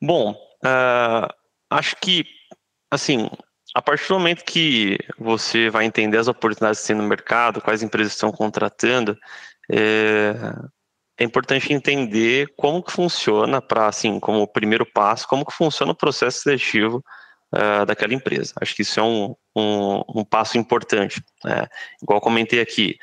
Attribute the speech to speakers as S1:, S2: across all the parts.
S1: Bom, acho que, assim, a partir do momento que você vai entender as oportunidades que tem no mercado, quais empresas estão contratando, é importante entender como que funciona, para, assim, como primeiro passo, como que funciona o processo seletivo daquela empresa. Acho que isso é um passo importante. Igual comentei aqui,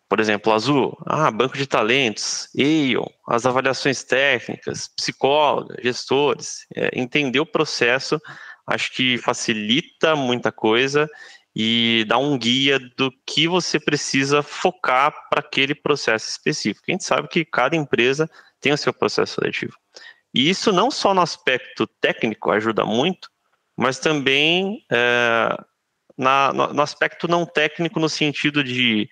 S1: por exemplo, Azul, banco de talentos, Aon, as avaliações técnicas, psicólogos, gestores, entender o processo, acho que facilita muita coisa e dá um guia do que você precisa focar para aquele processo específico. A gente sabe que cada empresa tem o seu processo seletivo. E isso não só no aspecto técnico ajuda muito, mas também no aspecto não técnico, no sentido de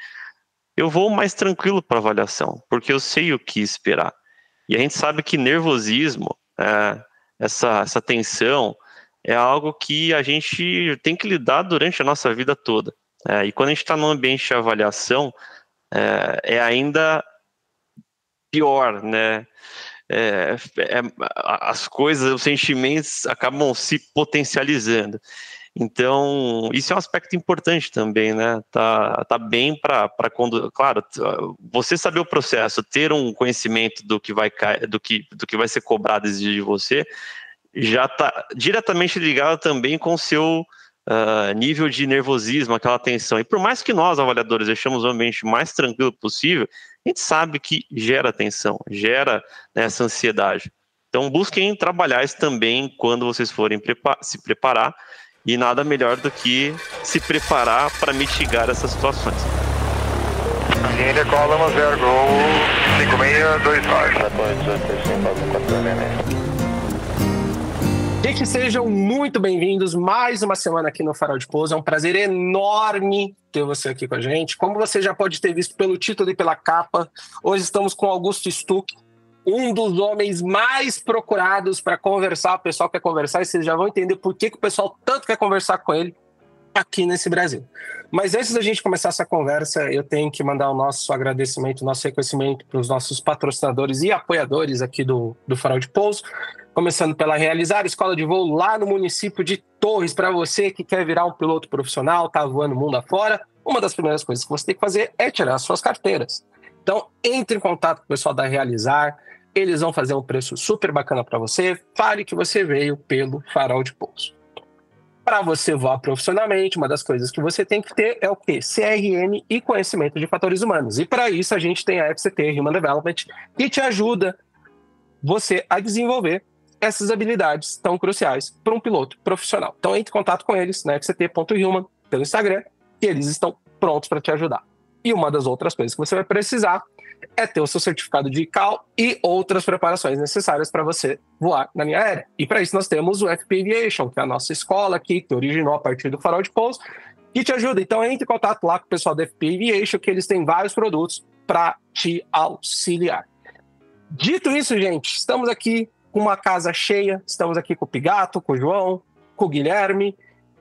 S1: eu vou mais tranquilo para avaliação, porque eu sei o que esperar. E a gente sabe que nervosismo, essa tensão, é algo que a gente tem que lidar durante a nossa vida toda. E quando a gente está num ambiente de avaliação, é ainda pior, né? As coisas, os sentimentos acabam se potencializando. Então, isso é um aspecto importante também, né? Tá bem para quando, claro, você saber o processo, ter um conhecimento do que vai vai ser cobrado de você, já está diretamente ligado também com o seu nível de nervosismo, aquela tensão. E por mais que nós, avaliadores, deixamos o ambiente mais tranquilo possível, a gente sabe que gera tensão, gera, né, essa ansiedade. Então, busquem trabalhar isso também quando vocês forem se preparar. E nada melhor do que se preparar para mitigar essas situações.
S2: Linha Column 0, Gol 5624.
S3: Gente, sejam muito bem-vindos mais uma semana aqui no Farol de Pouso. É um prazer enorme ter você aqui com a gente. Como você já pode ter visto pelo título e pela capa, hoje estamos com Augusto Stuck, um dos homens mais procurados para conversar. O pessoal quer conversar e vocês já vão entender por que o pessoal tanto quer conversar com ele aqui nesse Brasil. Mas antes da gente começar essa conversa, eu tenho que mandar o nosso agradecimento, o nosso reconhecimento para os nossos patrocinadores e apoiadores aqui do Farol de Pouso, começando pela Realizar, escola de voo lá no município de Torres. Para você que quer virar um piloto profissional, tá voando mundo afora, uma das primeiras coisas que você tem que fazer é tirar as suas carteiras. Então, entre em contato com o pessoal da Realizar, eles vão fazer um preço super bacana para você. Fale que você veio pelo Farol de Pouso. Para você voar profissionalmente, uma das coisas que você tem que ter é o quê? CRM e conhecimento de fatores humanos. E para isso a gente tem a FCT Human Development, que te ajuda você a desenvolver essas habilidades tão cruciais para um piloto profissional. Então entre em contato com eles na fct.human pelo Instagram, que eles estão prontos para te ajudar. E uma das outras coisas que você vai precisar é ter o seu certificado de ICAO e outras preparações necessárias para você voar na linha aérea. E para isso nós temos o FP Aviation, que é a nossa escola aqui, que originou a partir do Farol de Pouso, que te ajuda. Então entre em contato lá com o pessoal da FP Aviation, que eles têm vários produtos para te auxiliar. Dito isso, gente, estamos aqui com uma casa cheia, estamos aqui com o Pigato, com o João, com o Guilherme,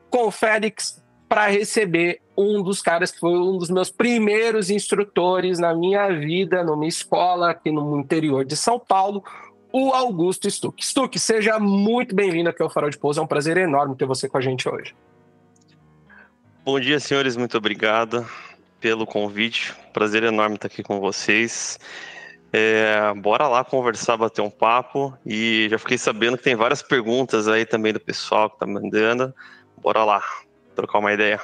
S3: com o Félix, para receber um dos caras que foi um dos meus primeiros instrutores na minha vida, numa escola aqui no interior de São Paulo, o Augusto Stuck. Stuck, seja muito bem-vindo aqui ao Farol de Pouso, é um prazer enorme ter você com a gente hoje.
S1: Bom dia, senhores, muito obrigado pelo convite, prazer enorme estar aqui com vocês. Bora lá conversar, bater um papo, e já fiquei sabendo que tem várias perguntas aí também do pessoal que tá mandando. Bora lá trocar uma ideia.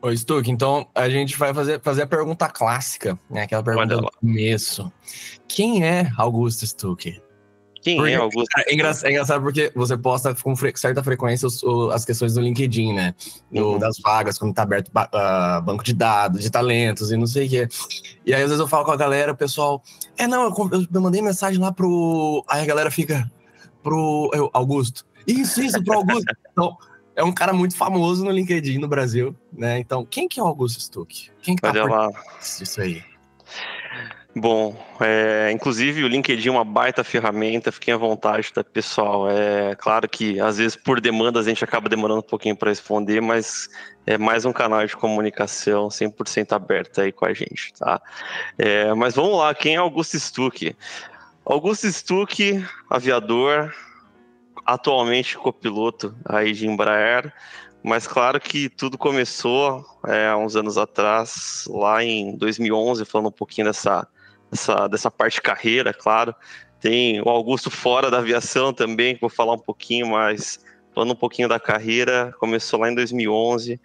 S4: Oi, Stuck, então a gente vai fazer a pergunta clássica, né? Aquela pergunta do começo. Quem é Augusto Stuck?
S1: É Augusto?
S4: É engraçado porque você posta com certa frequência as questões do LinkedIn, né? Das vagas, quando tá aberto banco de dados, de talentos e não sei o quê. E aí, às vezes, eu falo com a galera, o pessoal... eu mandei mensagem lá pro... Aí a galera fica pro Augusto. Isso, pro Augusto. Então, é um cara muito famoso no LinkedIn no Brasil, né? Então, quem que é o Augusto Stuck? Quem que tá por isso aí?
S1: Bom, inclusive o LinkedIn é uma baita ferramenta, fiquem à vontade, tá, pessoal? É claro que às vezes por demandas a gente acaba demorando um pouquinho para responder, mas é mais um canal de comunicação 100% aberto aí com a gente, tá? Mas vamos lá, quem é Augusto Stuck? Augusto Stuck, aviador, atualmente copiloto aí de Embraer, mas claro que tudo começou há uns anos atrás, lá em 2011, falando um pouquinho dessa parte de carreira, claro. Tem o Augusto fora da aviação também, vou falar um pouquinho, mas falando um pouquinho da carreira, começou lá em 2011,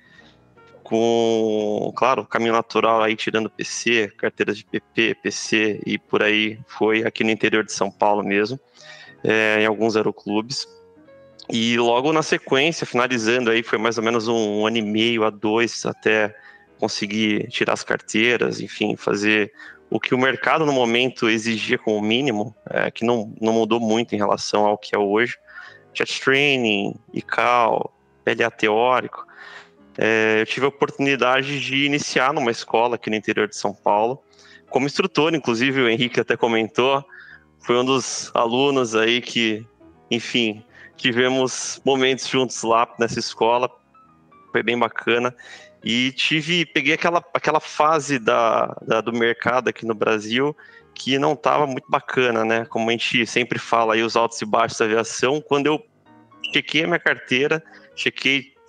S1: com, claro, caminho natural aí, tirando PC, carteiras de PP, PC e por aí foi, aqui no interior de São Paulo mesmo, em alguns aeroclubes. E logo na sequência, finalizando aí, foi mais ou menos um ano e meio a 2, até conseguir tirar as carteiras, enfim, fazer o que o mercado no momento exigia como mínimo, que não mudou muito em relação ao que é hoje. Jet Training, ICAO, PLA teórico. Eu tive a oportunidade de iniciar numa escola aqui no interior de São Paulo, como instrutor, inclusive o Henrique até comentou, foi um dos alunos aí que, enfim, tivemos momentos juntos lá nessa escola, foi bem bacana. E peguei aquela fase do mercado aqui no Brasil que não estava muito bacana, né? Como a gente sempre fala aí, os altos e baixos da aviação. Quando eu chequei a minha carteira,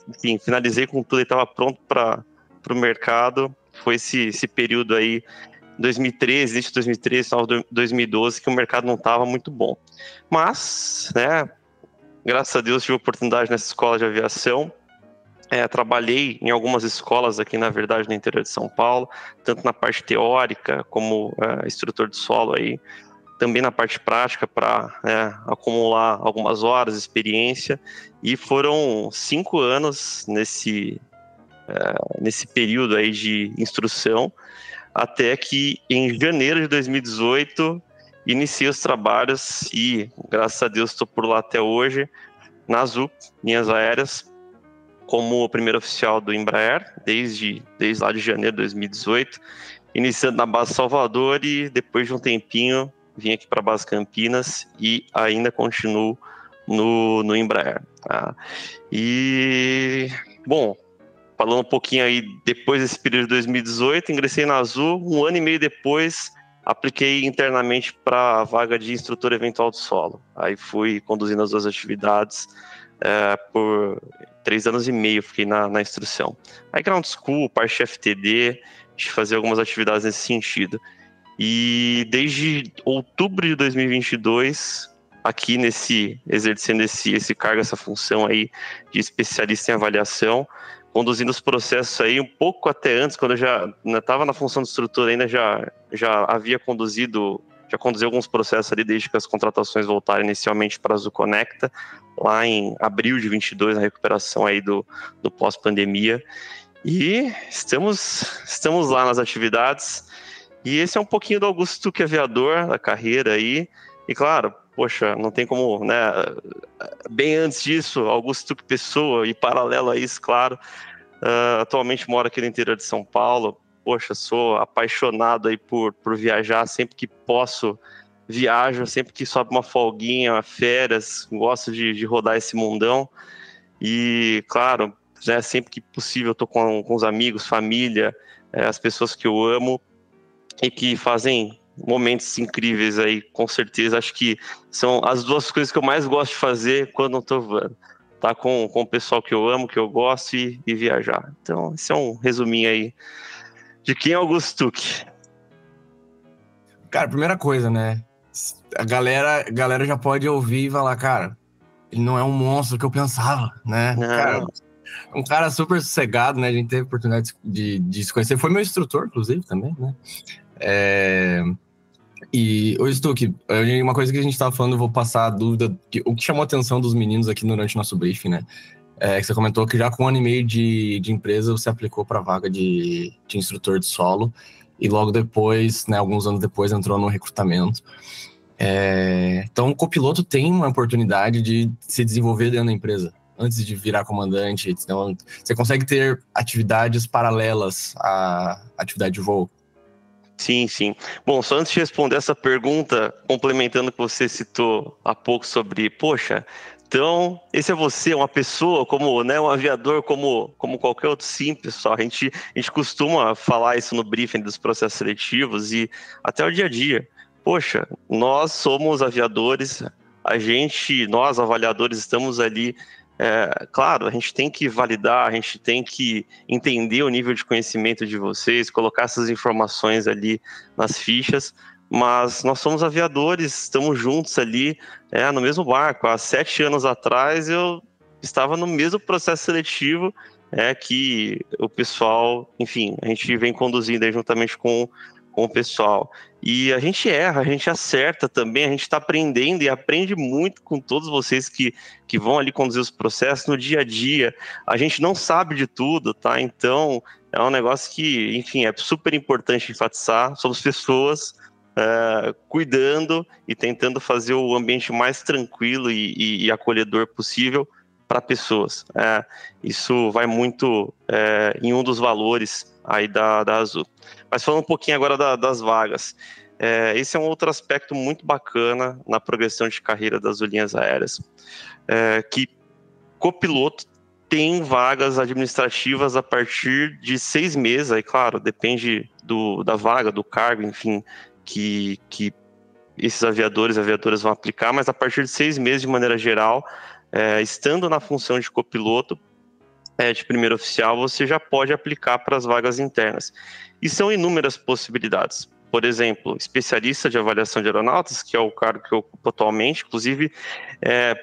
S1: enfim, finalizei com tudo e estava pronto para o mercado. Foi esse período aí, 2013, início de 2013, final de 2012, que o mercado não estava muito bom. Mas, né, graças a Deus tive a oportunidade nessa escola de aviação. Trabalhei em algumas escolas aqui, na verdade, no interior de São Paulo, tanto na parte teórica como instrutor de solo aí, também na parte prática para acumular algumas horas de experiência, e foram 5 anos nesse período aí de instrução, até que em janeiro de 2018 iniciei os trabalhos e, graças a Deus, estou por lá até hoje, na Azul, Linhas Aéreas, como primeiro oficial do Embraer, desde lá de janeiro de 2018, iniciando na base Salvador e depois de um tempinho vim aqui para a base Campinas e ainda continuo no Embraer. Tá? E, bom, falando um pouquinho aí, depois desse período de 2018, ingressei na Azul, um ano e meio depois apliquei internamente para a vaga de instrutor eventual de solo. Aí fui conduzindo as 2 atividades por 3 anos e meio, fiquei na instrução. Aí Ground School, parte FTD, de fazer algumas atividades nesse sentido. E desde outubro de 2022, aqui exercendo esse cargo, essa função aí de especialista em avaliação, conduzindo os processos aí um pouco até antes, quando eu já estava na função de instrutor ainda, já havia conduzi alguns processos ali desde que as contratações voltaram inicialmente para a Azul Conecta, lá em abril de 22, na recuperação aí do pós-pandemia. E estamos lá nas atividades. E esse é um pouquinho do Augusto Stuck aviador, da carreira aí. E claro, poxa, não tem como, né? Bem antes disso, Augusto Stuck pessoa, e paralelo a isso, claro, atualmente moro aqui no interior de São Paulo. Poxa, sou apaixonado aí por viajar, sempre que posso viajo, sempre que sobe uma folguinha, férias, gosto de rodar esse mundão. E, claro, sempre que possível eu tô com os amigos, família, as pessoas que eu amo e que fazem momentos incríveis aí, com certeza. Acho que são as 2 coisas que eu mais gosto de fazer quando não tô voando. Tá com o pessoal que eu amo, que eu gosto e viajar. Então, esse é um resuminho aí de quem é Augusto Stuck.
S4: Cara, primeira coisa, né? A galera já pode ouvir e falar, cara, ele não é um monstro que eu pensava, né?
S1: Não.
S4: Cara, um cara super sossegado, né? A gente teve a oportunidade de se conhecer. Foi meu instrutor, inclusive, também, né? E, ô Stuck, uma coisa que a gente tava falando, eu vou passar a dúvida, o que chamou a atenção dos meninos aqui durante o nosso briefing, né? Que você comentou que já com 1 ano e meio de empresa você aplicou para a vaga de instrutor de solo e logo depois, né, alguns anos depois, entrou no recrutamento. Então, o copiloto tem uma oportunidade de se desenvolver dentro da empresa antes de virar comandante. Então, você consegue ter atividades paralelas à atividade de voo.
S1: Sim, sim. Bom, só antes de responder essa pergunta, complementando o que você citou há pouco sobre, poxa, então, esse é você, uma pessoa como, né, um aviador como qualquer outro, sim, pessoal. A gente costuma falar isso no briefing dos processos seletivos e até o dia a dia. poxa, nós somos aviadores, nós avaliadores estamos ali, claro, a gente tem que validar, a gente tem que entender o nível de conhecimento de vocês, colocar essas informações ali nas fichas, mas nós somos aviadores, estamos juntos ali, no mesmo barco. Há 7 anos atrás eu estava no mesmo processo seletivo que o pessoal, enfim, a gente vem conduzindo aí juntamente com o pessoal. E a gente erra, a gente acerta também, a gente está aprendendo e aprende muito com todos vocês que vão ali conduzir os processos no dia a dia. A gente não sabe de tudo, tá? Então, é um negócio que, enfim, é super importante enfatizar. Somos pessoas cuidando e tentando fazer o ambiente mais tranquilo e acolhedor possível para pessoas. Isso vai muito em um dos valores aí da Azul. Mas falando um pouquinho agora das vagas, esse é um outro aspecto muito bacana na progressão de carreira das linhas aéreas, que copiloto tem vagas administrativas a partir de 6 meses, aí claro, depende da vaga, do cargo, enfim, que esses aviadores e aviadoras vão aplicar, mas a partir de 6 meses de maneira geral, estando na função de copiloto, de primeiro oficial, você já pode aplicar para as vagas internas. E são inúmeras possibilidades. Por exemplo, especialista de avaliação de aeronautas, que é o cargo que eu ocupo atualmente. Inclusive,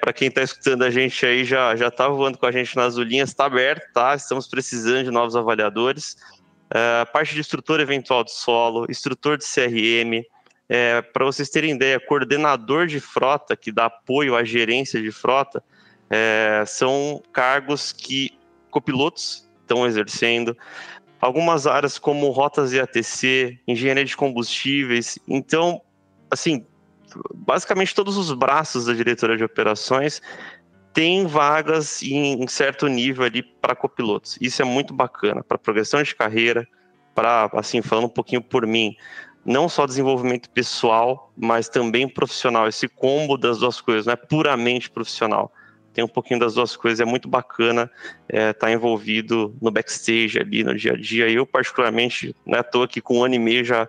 S1: para quem está escutando a gente aí, já está voando com a gente nas Azulinhas, está aberto, tá? Estamos precisando de novos avaliadores. Parte de instrutor eventual de solo, instrutor de CRM, para vocês terem ideia, coordenador de frota, que dá apoio à gerência de frota, são cargos que copilotos estão exercendo. Algumas áreas como rotas e ATC, engenharia de combustíveis. Então, assim, basicamente todos os braços da diretoria de operações têm vagas em certo nível ali para copilotos. Isso é muito bacana para progressão de carreira, para, assim, falando um pouquinho por mim, não só desenvolvimento pessoal, mas também profissional. Esse combo das duas coisas, não é puramente profissional. Tem um pouquinho das duas coisas, é muito bacana estar envolvido no backstage ali, no dia a dia. Eu, particularmente, estou aqui com 1 ano e meio, já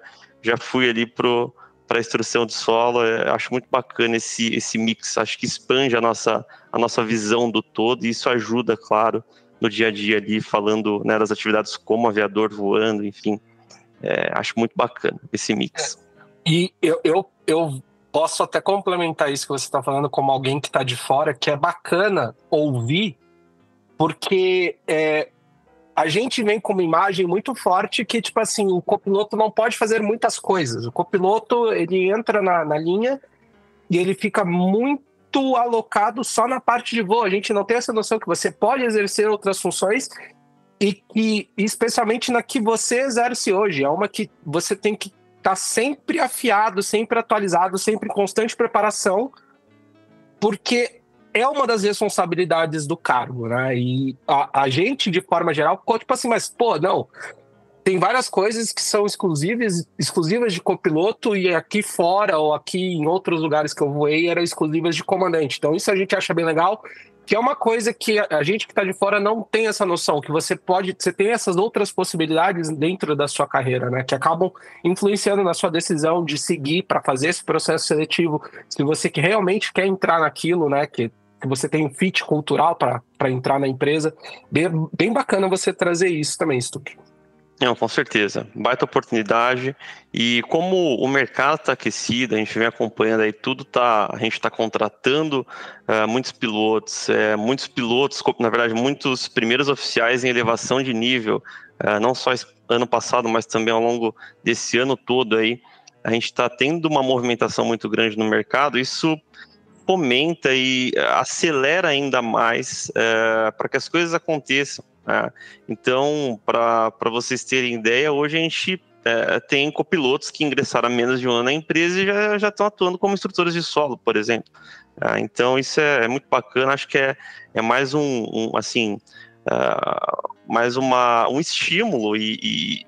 S1: fui ali para a instrução de solo. Acho muito bacana esse mix, acho que expande a nossa visão do todo, e isso ajuda, claro, no dia a dia ali, falando das atividades como aviador voando, enfim. Acho muito bacana esse mix.
S3: E eu posso até complementar isso que você está falando como alguém que está de fora, que é bacana ouvir, porque a gente vem com uma imagem muito forte que, tipo assim, o copiloto não pode fazer muitas coisas. O copiloto, ele entra na linha e ele fica muito alocado só na parte de voo. A gente não tem essa noção que você pode exercer outras funções e especialmente na que você exerce hoje. É uma que você tem que estar sempre afiado, sempre atualizado, sempre em constante preparação, porque é uma das responsabilidades do cargo, né? E a gente, de forma geral, ficou tipo assim, mas, não, tem várias coisas que são exclusivas de copiloto, e aqui fora, ou aqui em outros lugares que eu voei, eram exclusivas de comandante. Então isso a gente acha bem legal, que é uma coisa que a gente que está de fora não tem essa noção, que você tem essas outras possibilidades dentro da sua carreira, né? Que acabam influenciando na sua decisão de seguir para fazer esse processo seletivo. Se você que realmente quer entrar naquilo, né? Que você tem um fit cultural para entrar na empresa, bem bacana você trazer isso também, Stuck.
S1: Não, com certeza, baita oportunidade. E como o mercado está aquecido, a gente vem acompanhando aí tudo, a gente está contratando muitos pilotos, na verdade, muitos primeiros oficiais em elevação de nível, não só ano passado, mas também ao longo desse ano todo aí, a gente está tendo uma movimentação muito grande no mercado. Isso fomenta e acelera ainda mais para que as coisas aconteçam. Então, para vocês terem ideia, hoje a gente tem copilotos que ingressaram há menos de 1 ano na empresa e já estão atuando como instrutores de solo, por exemplo. Então, isso é muito bacana. Acho que é mais mais um estímulo e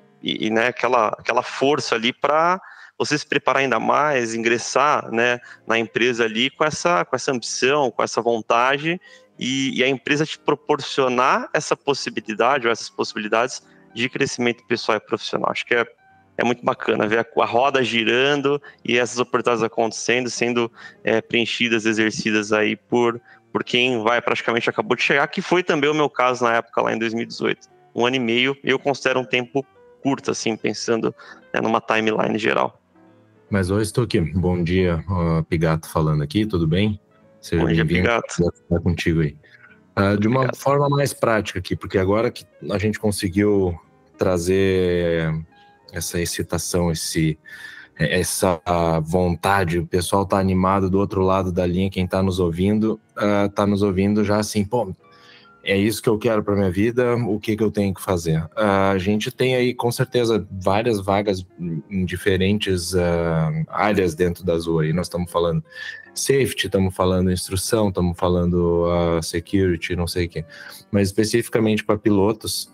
S1: né, aquela força ali para você se preparar ainda mais, ingressar, né, na empresa ali com essa ambição, com essa vontade, e a empresa te proporcionar essa possibilidade ou essas possibilidades de crescimento pessoal e profissional. Acho que é muito bacana ver a roda girando e essas oportunidades acontecendo, sendo preenchidas, exercidas aí por quem praticamente acabou de chegar, que foi também o meu caso na época, lá em 2018. 1 ano e meio, eu considero um tempo curto, assim, pensando numa timeline geral.
S5: Mas oi, estou aqui. Bom dia, Pigato falando aqui, tudo bem? Seja bem-vindo. Vou estar contigo aí. De uma forma mais prática aqui, porque agora que a gente conseguiu trazer essa excitação, essa vontade, o pessoal tá animado do outro lado da linha, quem tá nos ouvindo já assim, pô, é isso que eu quero para minha vida, o que eu tenho que fazer? A gente tem aí, com certeza, várias vagas em diferentes áreas dentro da Azul aí. Nós estamos falando safety, estamos falando instrução, estamos falando security, não sei o quê. Mas especificamente para pilotos,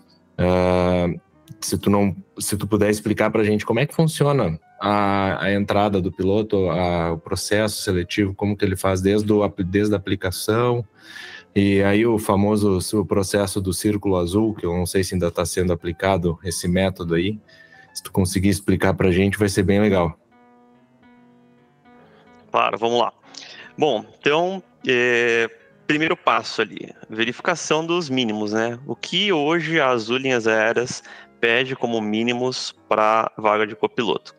S5: se tu puder explicar para a gente como é que funciona a entrada do piloto, o processo seletivo, como que ele faz desde a aplicação, e aí o famoso processo do círculo azul, que eu não sei se ainda está sendo aplicado esse método aí, se tu conseguir explicar para a gente vai ser bem legal.
S1: Claro, vamos lá. Bom, então, primeiro passo ali, verificação dos mínimos, né? O que hoje a Azul Linhas Aéreas pede como mínimos para vaga de copiloto?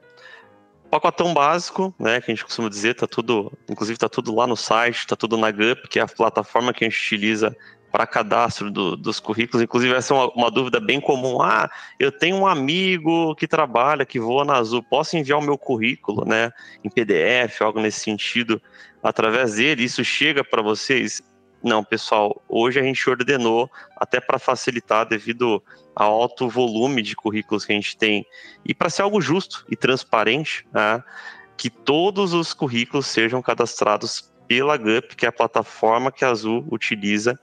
S1: Pacotão básico, né, que a gente costuma dizer, inclusive tá tudo lá no site, tá tudo na GUP, que é a plataforma que a gente utiliza para cadastro dos currículos. Inclusive essa é uma dúvida bem comum. Eu tenho um amigo que trabalha, que voa na Azul, posso enviar o meu currículo, né, em PDF, algo nesse sentido, através dele? Isso chega para vocês? Não, pessoal, hoje a gente ordenou, até para facilitar devido ao alto volume de currículos que a gente tem, e para ser algo justo e transparente, né, que todos os currículos sejam cadastrados pela GUP, que é a plataforma que a Azul utiliza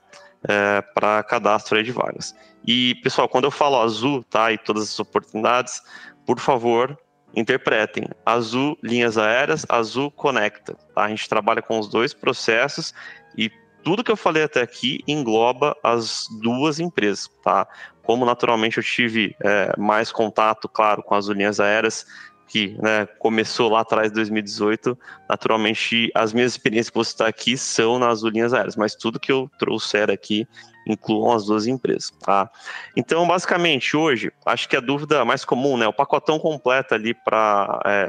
S1: para cadastro de vagas. E, pessoal, quando eu falo Azul, tá, e todas as oportunidades, por favor, interpretem. Azul Linhas Aéreas, Azul Conecta. Tá? A gente trabalha com os dois processos e tudo que eu falei até aqui engloba as duas empresas, tá? Como naturalmente eu tive mais contato, claro, com as Linhas Aéreas, que, né, começou lá atrás de 2018, naturalmente as minhas experiências que vou citar aqui são nas Linhas Aéreas, mas tudo que eu trouxer aqui incluam as duas empresas, tá? Então, basicamente, hoje, acho que a dúvida mais comum, né, o pacotão completo ali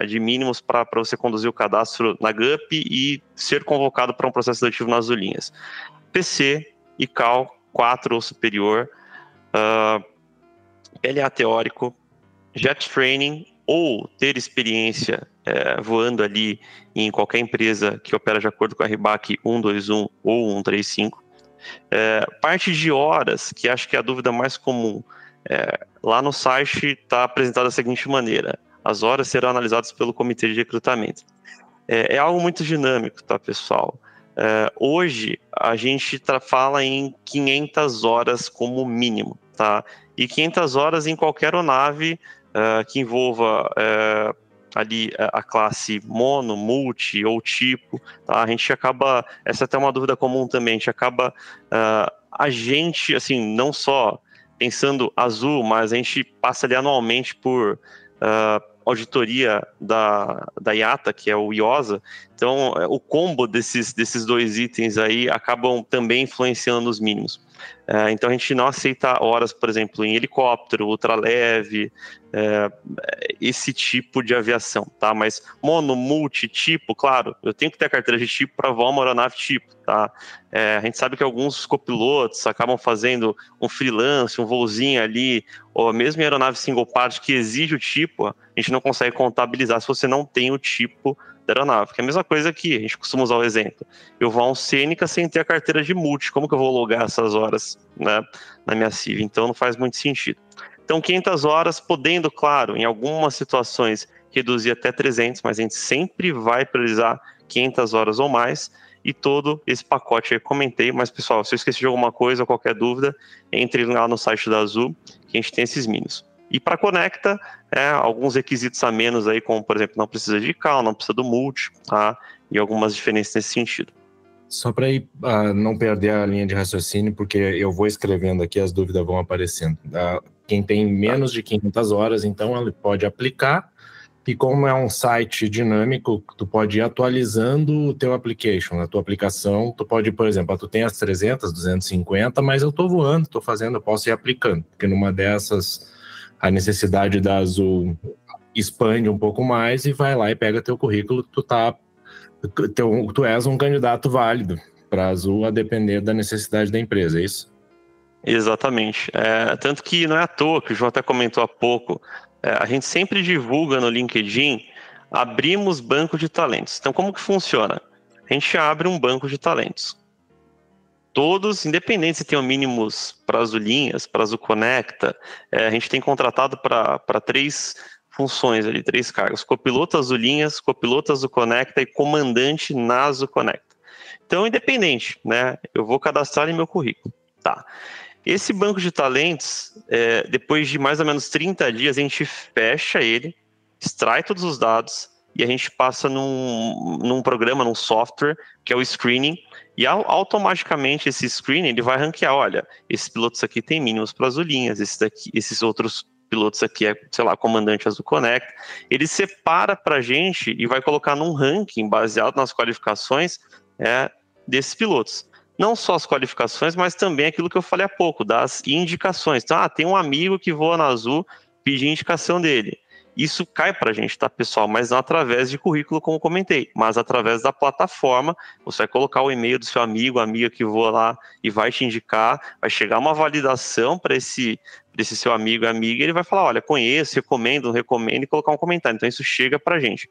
S1: de mínimos para você conduzir o cadastro na GUP e ser convocado para um processo seletivo nas Linhas. PC, ICAO 4 ou superior, PLA teórico, jet training ou ter experiência voando ali em qualquer empresa que opera de acordo com a RBAC 121 ou 135. Parte de horas, que acho que é a dúvida mais comum. Lá no site está apresentado da seguinte maneira: as horas serão analisadas pelo comitê de recrutamento. É algo muito dinâmico, tá, pessoal? Hoje a gente fala em 500 horas como mínimo, tá? E 500 horas em qualquer aeronave que envolva ali a classe mono, multi ou tipo, tá? A gente acaba, essa é até uma dúvida comum também, a gente acaba, assim, não só pensando Azul, mas a gente passa ali anualmente por auditoria da IATA, que é o IOSA, então o combo desses dois itens aí acabam também influenciando nos mínimos. Então a gente não aceita horas, por exemplo, em helicóptero, ultraleve, esse tipo de aviação, tá? Mas mono, multi, tipo, claro, eu tenho que ter a carteira de tipo para voar uma aeronave tipo, tá? A gente sabe que alguns copilotos acabam fazendo um freelance, um voozinho ali, ou mesmo em aeronave single part que exige o tipo, a gente não consegue contabilizar se você não tem o tipo da aeronave, que é a mesma coisa que a gente costuma usar o exemplo. Eu vou a um Cênica sem ter a carteira de multi, como que eu vou logar essas horas, né, na minha CIV? Então não faz muito sentido. Então 500 horas, podendo, claro, em algumas situações reduzir até 300, mas a gente sempre vai priorizar 500 horas ou mais, e todo esse pacote aí eu comentei. Mas pessoal, se eu esqueci de alguma coisa ou qualquer dúvida, entre lá no site da Azul, que a gente tem esses mínimos. E para Conecta, alguns requisitos a menos aí, como por exemplo, não precisa de ICAO, não precisa do multi, tá? E algumas diferenças nesse sentido.
S5: Só para não perder a linha de raciocínio, porque eu vou escrevendo aqui, as dúvidas vão aparecendo. Quem tem menos de 500 horas, então, ele pode aplicar, e como é um site dinâmico, tu pode ir atualizando o teu application, a tua aplicação. Tu pode, por exemplo, tu tem as 300, 250, mas eu estou voando, estou fazendo, eu posso ir aplicando, porque numa dessas, a necessidade da Azul expande um pouco mais e vai lá e pega teu currículo, tu és um candidato válido para a Azul, a depender da necessidade da empresa, é isso?
S1: Exatamente. Tanto que não é à toa, que o João até comentou há pouco, a gente sempre divulga no LinkedIn, abrimos banco de talentos. Então, como que funciona? A gente abre um banco de talentos. Todos, independente se tem mínimos para Azulinhas, para Azul Conecta, a gente tem contratado para 3 funções ali, 3 cargos: copiloto Azulinhas, copiloto Azul Conecta e comandante na Azul Conecta. Então, independente, né? Eu vou cadastrar em meu currículo. Tá. Esse banco de talentos, depois de mais ou menos 30 dias, a gente fecha ele, extrai todos os dados e a gente passa num programa, num software, que é o screening, e automaticamente esse screening ele vai ranquear, olha, esses pilotos aqui tem mínimos para Azulinhas, esses outros pilotos aqui sei lá, comandante Azul Conecta. Ele separa para a gente e vai colocar num ranking baseado nas qualificações desses pilotos. Não só as qualificações, mas também aquilo que eu falei há pouco, das indicações. Então, tem um amigo que voa na Azul, pedir indicação dele. Isso cai para a gente, tá, pessoal? Mas não através de currículo, como comentei, mas através da plataforma. Você vai colocar o e-mail do seu amigo, amiga que voa lá e vai te indicar, vai chegar uma validação para esse seu amigo, amiga, e ele vai falar, olha, conheço, recomendo, não recomendo, e colocar um comentário. Então, isso chega para a gente.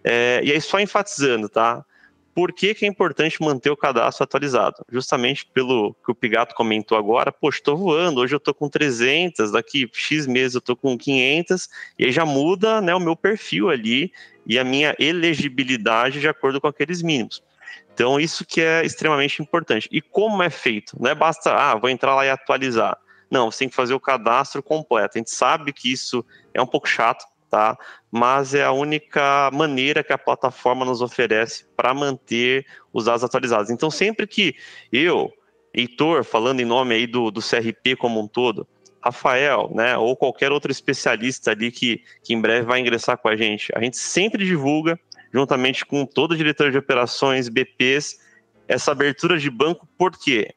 S1: E aí, só enfatizando, tá? Por que é importante manter o cadastro atualizado? Justamente pelo que o Pigato comentou agora, poxa, estou voando, hoje eu estou com 300, daqui X meses eu estou com 500, e aí já muda, né, o meu perfil ali e a minha elegibilidade de acordo com aqueles mínimos. Então, isso que é extremamente importante. E como é feito? Não é basta, vou entrar lá e atualizar. Não, você tem que fazer o cadastro completo. A gente sabe que isso é um pouco chato, tá? Mas é a única maneira que a plataforma nos oferece para manter os dados atualizados. Então, sempre que eu, Heitor, falando em nome aí do CRP como um todo, Rafael, né, ou qualquer outro especialista ali que em breve vai ingressar com a gente sempre divulga, juntamente com todo o diretor de operações, BPs, essa abertura de banco. Por quê?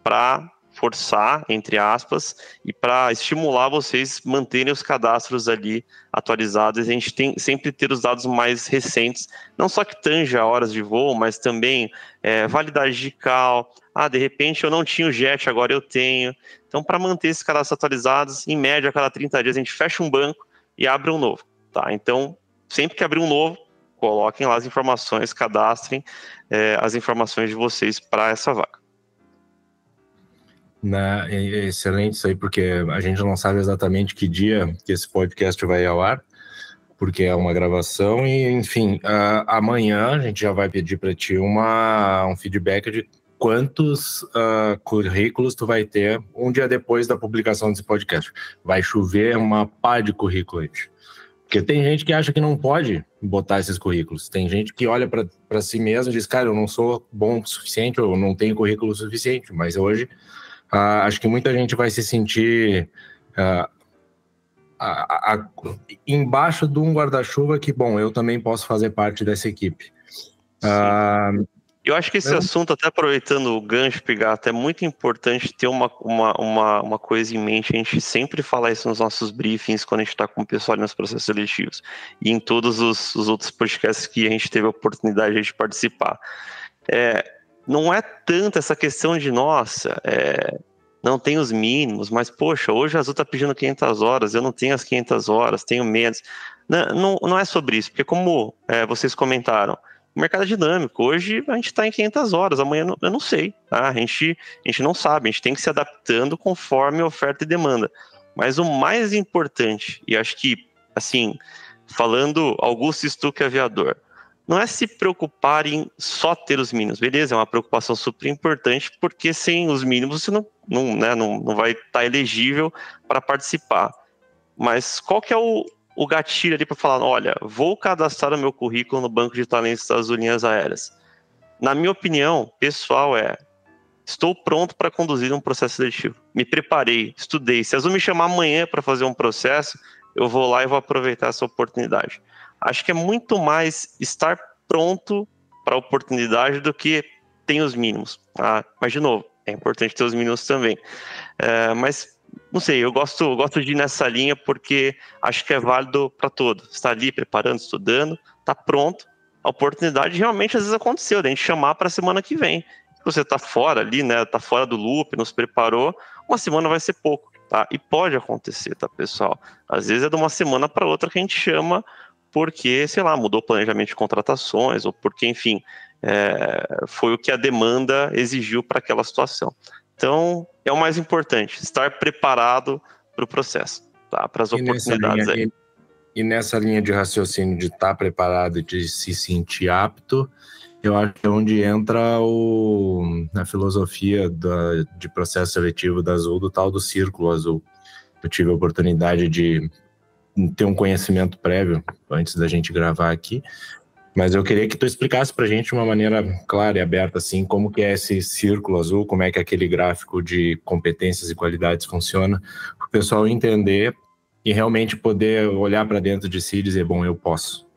S1: Para forçar, entre aspas, e para estimular vocês manterem os cadastros ali atualizados. A gente tem sempre ter os dados mais recentes, não só que tanja horas de voo, mas também validade de CAL. De repente eu não tinha o JET, agora eu tenho. Então, para manter esses cadastros atualizados, em média, a cada 30 dias a gente fecha um banco e abre um novo. Tá? Então, sempre que abrir um novo, coloquem lá as informações, cadastrem as informações de vocês para essa vaga.
S5: É excelente isso aí, porque a gente não sabe exatamente que dia que esse podcast vai ao ar, porque é uma gravação e, enfim, amanhã a gente já vai pedir para ti um feedback de quantos currículos tu vai ter um dia depois da publicação desse podcast. Vai chover uma pá de currículo aí. Porque tem gente que acha que não pode botar esses currículos. Tem gente que olha para si mesmo e diz, cara, eu não sou bom o suficiente, eu não tenho currículo suficiente, mas hoje... acho que muita gente vai se sentir embaixo de um guarda-chuva que, bom, eu também posso fazer parte dessa equipe.
S1: Eu acho que esse assunto, até aproveitando o gancho, Pigato, é muito importante ter uma coisa em mente. A gente sempre fala isso nos nossos briefings, quando a gente está com o pessoal nos processos seletivos, e em todos os outros podcasts que a gente teve a oportunidade de participar. Não é tanto essa questão de, não tem os mínimos, mas, poxa, hoje a Azul está pedindo 500 horas, eu não tenho as 500 horas, tenho menos. Não é sobre isso, porque como vocês comentaram, o mercado é dinâmico. Hoje a gente está em 500 horas, amanhã eu não sei. Tá? A gente não sabe, a gente tem que se adaptando conforme oferta e demanda. Mas o mais importante, e acho que, assim, falando Augusto Stuck Aviador, não é se preocupar em só ter os mínimos, beleza? É uma preocupação super importante, porque sem os mínimos você não vai estar elegível para participar. Mas qual que é o gatilho ali para falar, olha, vou cadastrar o meu currículo no banco de talentos das linhas aéreas? na minha opinião, pessoal, estou pronto para conduzir um processo seletivo. Me preparei, estudei. Se a Azul me chamar amanhã para fazer um processo, eu vou lá e vou aproveitar essa oportunidade. Acho que é muito mais estar pronto para a oportunidade do que tem os mínimos. Mas, de novo, é importante ter os mínimos também. Mas, não sei, eu gosto de ir nessa linha porque acho que é válido para todos. Está ali preparando, estudando, está pronto. A oportunidade realmente às vezes aconteceu, de a gente chamar para a semana que vem. Se você está fora ali, né, está fora do loop, não se preparou, uma semana vai ser pouco, tá? E pode acontecer, tá, pessoal? Às vezes é de uma semana para outra que a gente chama porque, sei lá, mudou o planejamento de contratações ou porque, enfim, foi o que a demanda exigiu para aquela situação. Então, é o mais importante, estar preparado para o processo, tá? Para as oportunidades aí.
S5: E nessa linha de raciocínio de estar preparado e de se sentir apto, eu acho que é onde entra a filosofia de processo seletivo da Azul, do tal do Círculo Azul. Eu tive a oportunidade de ter um conhecimento prévio antes da gente gravar aqui, mas eu queria que tu explicasse pra gente de uma maneira clara e aberta, assim, como que é esse Círculo Azul, como é que aquele gráfico de competências e qualidades funciona, para o pessoal entender e realmente poder olhar para dentro de si e dizer, bom, eu posso.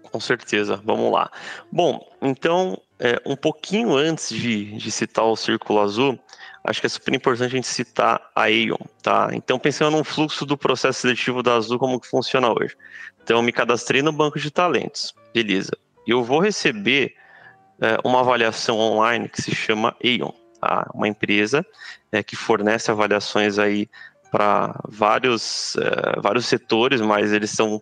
S1: Com certeza, vamos lá. Bom, então, um pouquinho antes de citar o Círculo Azul, acho que é super importante a gente citar a Aon, tá? Então, pensando no fluxo do processo seletivo da Azul, como que funciona hoje. Então, eu me cadastrei no banco de talentos, beleza. E eu vou receber uma avaliação online que se chama Aon, tá? Uma empresa que fornece avaliações aí para vários setores, mas eles são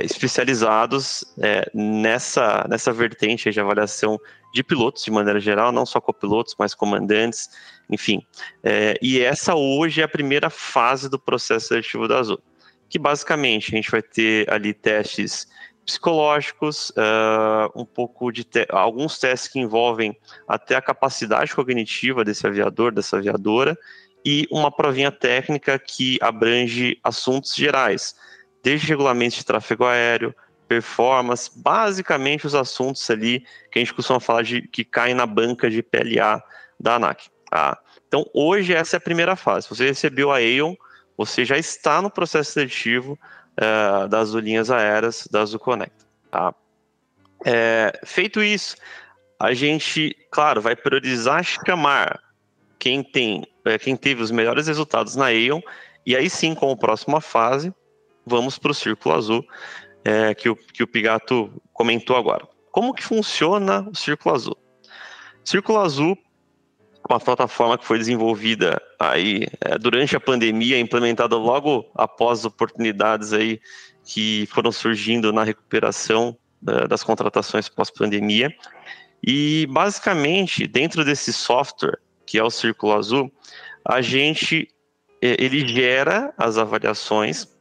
S1: especializados nessa vertente de avaliação de pilotos, de maneira geral, não só copilotos, mas comandantes, enfim. E essa hoje é a primeira fase do processo seletivo da Azul, que basicamente a gente vai ter ali testes psicológicos, alguns testes que envolvem até a capacidade cognitiva desse aviador, dessa aviadora, e uma provinha técnica que abrange assuntos gerais, desde regulamentos de tráfego aéreo, performance, basicamente os assuntos ali que a gente costuma falar que caem na banca de PLA da ANAC. Tá? Então, hoje essa é a primeira fase. Você recebeu a Aon, você já está no processo seletivo das Azul Linhas Aéreas, da Azul Connect. Tá? Feito isso, a gente, claro, vai priorizar chamar quem teve os melhores resultados na Aon, e aí sim, com a próxima fase, vamos para o Círculo Azul, que o Pigato comentou agora. Como que funciona o Círculo Azul? Círculo Azul, uma plataforma que foi desenvolvida aí durante a pandemia, implementada logo após as oportunidades aí que foram surgindo na recuperação das contratações pós-pandemia. E basicamente, dentro desse software, que é o Círculo Azul, ele gera as avaliações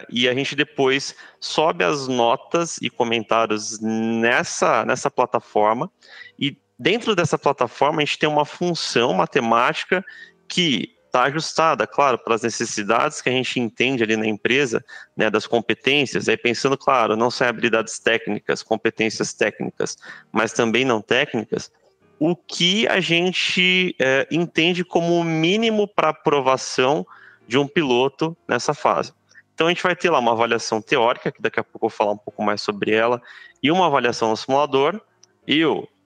S1: e a gente depois sobe as notas e comentários nessa plataforma, e dentro dessa plataforma a gente tem uma função matemática que está ajustada, claro, para as necessidades que a gente entende ali na empresa, né, das competências, aí pensando, claro, não só em habilidades técnicas, competências técnicas, mas também não técnicas, o que a gente entende como o mínimo para aprovação de um piloto nessa fase. Então a gente vai ter lá uma avaliação teórica, que daqui a pouco eu vou falar um pouco mais sobre ela, e uma avaliação no simulador.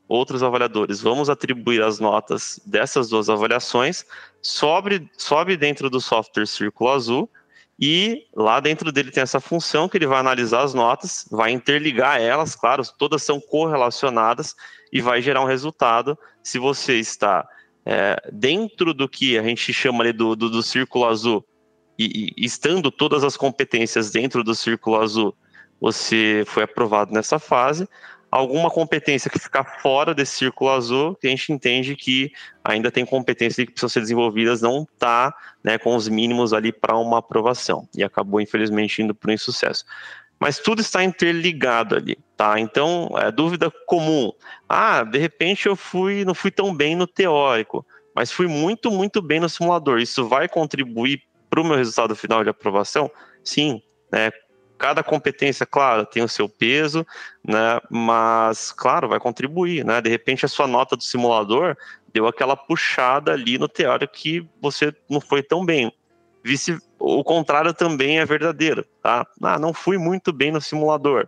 S1: Outros avaliadores, vamos atribuir as notas dessas duas avaliações, sobe dentro do software Círculo Azul, e lá dentro dele tem essa função que ele vai analisar as notas, vai interligar elas, claro, todas são correlacionadas, e vai gerar um resultado. Se você está dentro do que a gente chama ali do Círculo Azul, e estando todas as competências dentro do Círculo Azul, você foi aprovado nessa fase. Alguma competência que ficar fora desse Círculo Azul, que a gente entende que ainda tem competências que precisam ser desenvolvidas, não está, né, com os mínimos ali para uma aprovação, e acabou infelizmente indo para um insucesso. Mas tudo está interligado ali, tá? Então, dúvida comum. De repente eu não fui tão bem no teórico, mas fui muito, muito bem no simulador. Isso vai contribuir para o meu resultado final de aprovação? Sim, né? cada competência, claro, tem o seu peso, né? Mas, claro, vai contribuir, né? De repente, a sua nota do simulador deu aquela puxada ali no teórico que você não foi tão bem. O contrário também é verdadeiro, tá? Não fui muito bem no simulador.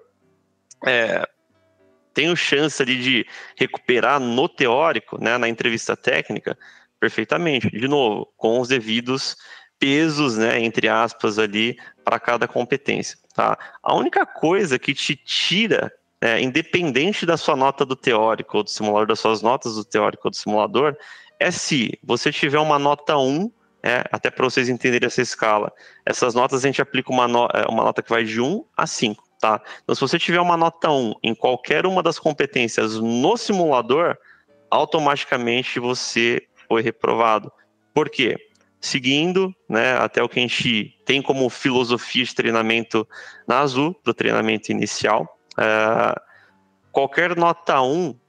S1: Tenho chance ali de recuperar no teórico, né, na entrevista técnica, perfeitamente. De novo, com os devidos pesos, né, entre aspas, ali, para cada competência, tá? A única coisa que te tira, independente da sua nota do teórico ou do simulador, das suas notas do teórico ou do simulador, é se você tiver uma nota 1, até para vocês entenderem essa escala, essas notas a gente aplica uma nota que vai de 1 a 5. Tá? Então, se você tiver uma nota 1 em qualquer uma das competências no simulador, automaticamente você foi reprovado. Por quê? Seguindo, né, até o que a gente tem como filosofia de treinamento na Azul, para o treinamento inicial, qualquer nota 1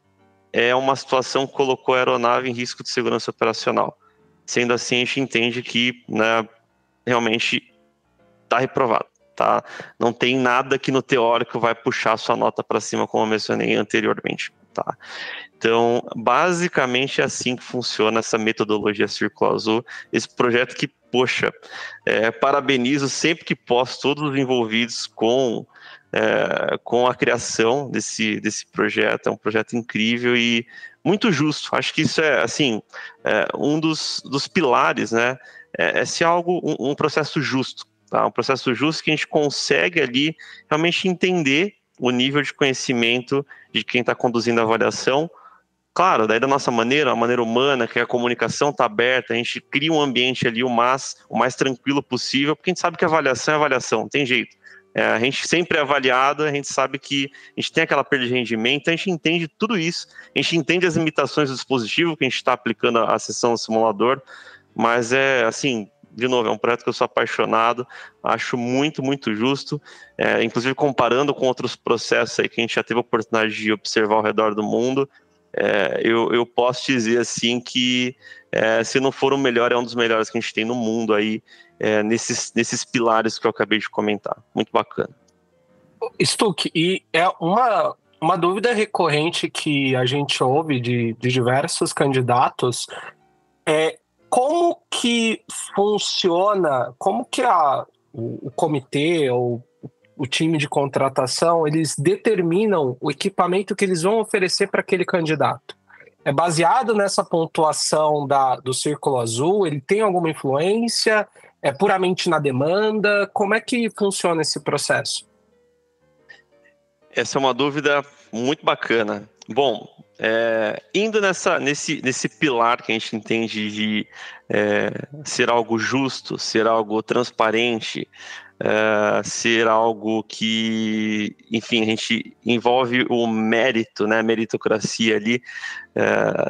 S1: é uma situação que colocou a aeronave em risco de segurança operacional. Sendo assim, a gente entende que, né, realmente está reprovado. Tá? Não tem nada que no teórico vai puxar a sua nota para cima, como eu mencionei anteriormente. Tá? Então, basicamente é assim que funciona essa metodologia Círculo Azul, esse projeto que, poxa, parabenizo sempre que posso todos os envolvidos com a criação desse projeto. É um projeto incrível e muito justo. Acho que isso é, assim, um dos pilares, né? Ser algo, um processo justo. Tá? Um processo justo que a gente consegue ali realmente entender o nível de conhecimento de quem está conduzindo a avaliação. Claro, daí da nossa maneira, a maneira humana, que a comunicação está aberta, a gente cria um ambiente ali o mais tranquilo possível, porque a gente sabe que avaliação é avaliação, não tem jeito. A gente sempre é avaliado, a gente sabe que a gente tem aquela perda de rendimento, a gente entende tudo isso, a gente entende as limitações do dispositivo que a gente está aplicando a sessão do simulador, mas assim, de novo, é um projeto que eu sou apaixonado, acho muito, muito justo, inclusive comparando com outros processos aí que a gente já teve a oportunidade de observar ao redor do mundo, eu posso dizer assim que, se não for o melhor, é um dos melhores que a gente tem no mundo aí, nesses pilares que eu acabei de comentar. Muito bacana.
S3: Stuck, e é uma dúvida recorrente que a gente ouve de diversos candidatos, como que funciona, como que o comitê ou o time de contratação, eles determinam o equipamento que eles vão oferecer para aquele candidato? É baseado nessa pontuação do Círculo Azul? Ele tem alguma influência? É puramente na demanda? Como é que funciona esse processo?
S1: Essa é uma dúvida muito bacana. Bom, indo nesse pilar que a gente entende de ser algo justo, ser algo transparente, ser algo que, enfim, a gente envolve o mérito, né, a meritocracia ali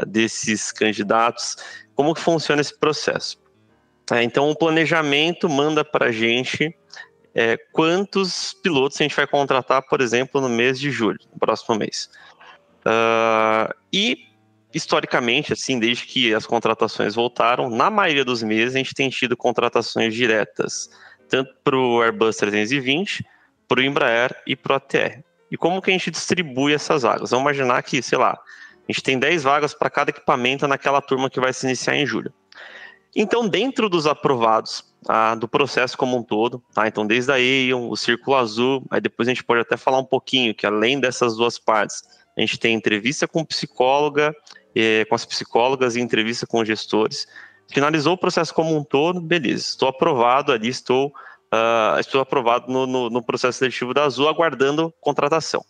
S1: desses candidatos. Como que funciona esse processo? Então, o planejamento manda para a gente quantos pilotos a gente vai contratar, por exemplo, no mês de julho, no próximo mês. E, historicamente, assim, desde que as contratações voltaram, na maioria dos meses a gente tem tido contratações diretas, tanto para o Airbus 320, para o Embraer e para o ATR. E como que a gente distribui essas vagas? Vamos imaginar que, sei lá, a gente tem 10 vagas para cada equipamento naquela turma que vai se iniciar em julho. Então, dentro dos aprovados, do processo como um todo, então desde a Aeon, o Círculo Azul, aí depois a gente pode até falar um pouquinho que além dessas duas partes, a gente tem entrevista com psicóloga, com as psicólogas e entrevista com os gestores. Finalizou o processo como um todo, beleza, estou aprovado ali, estou aprovado no processo seletivo da Azul, aguardando contratação.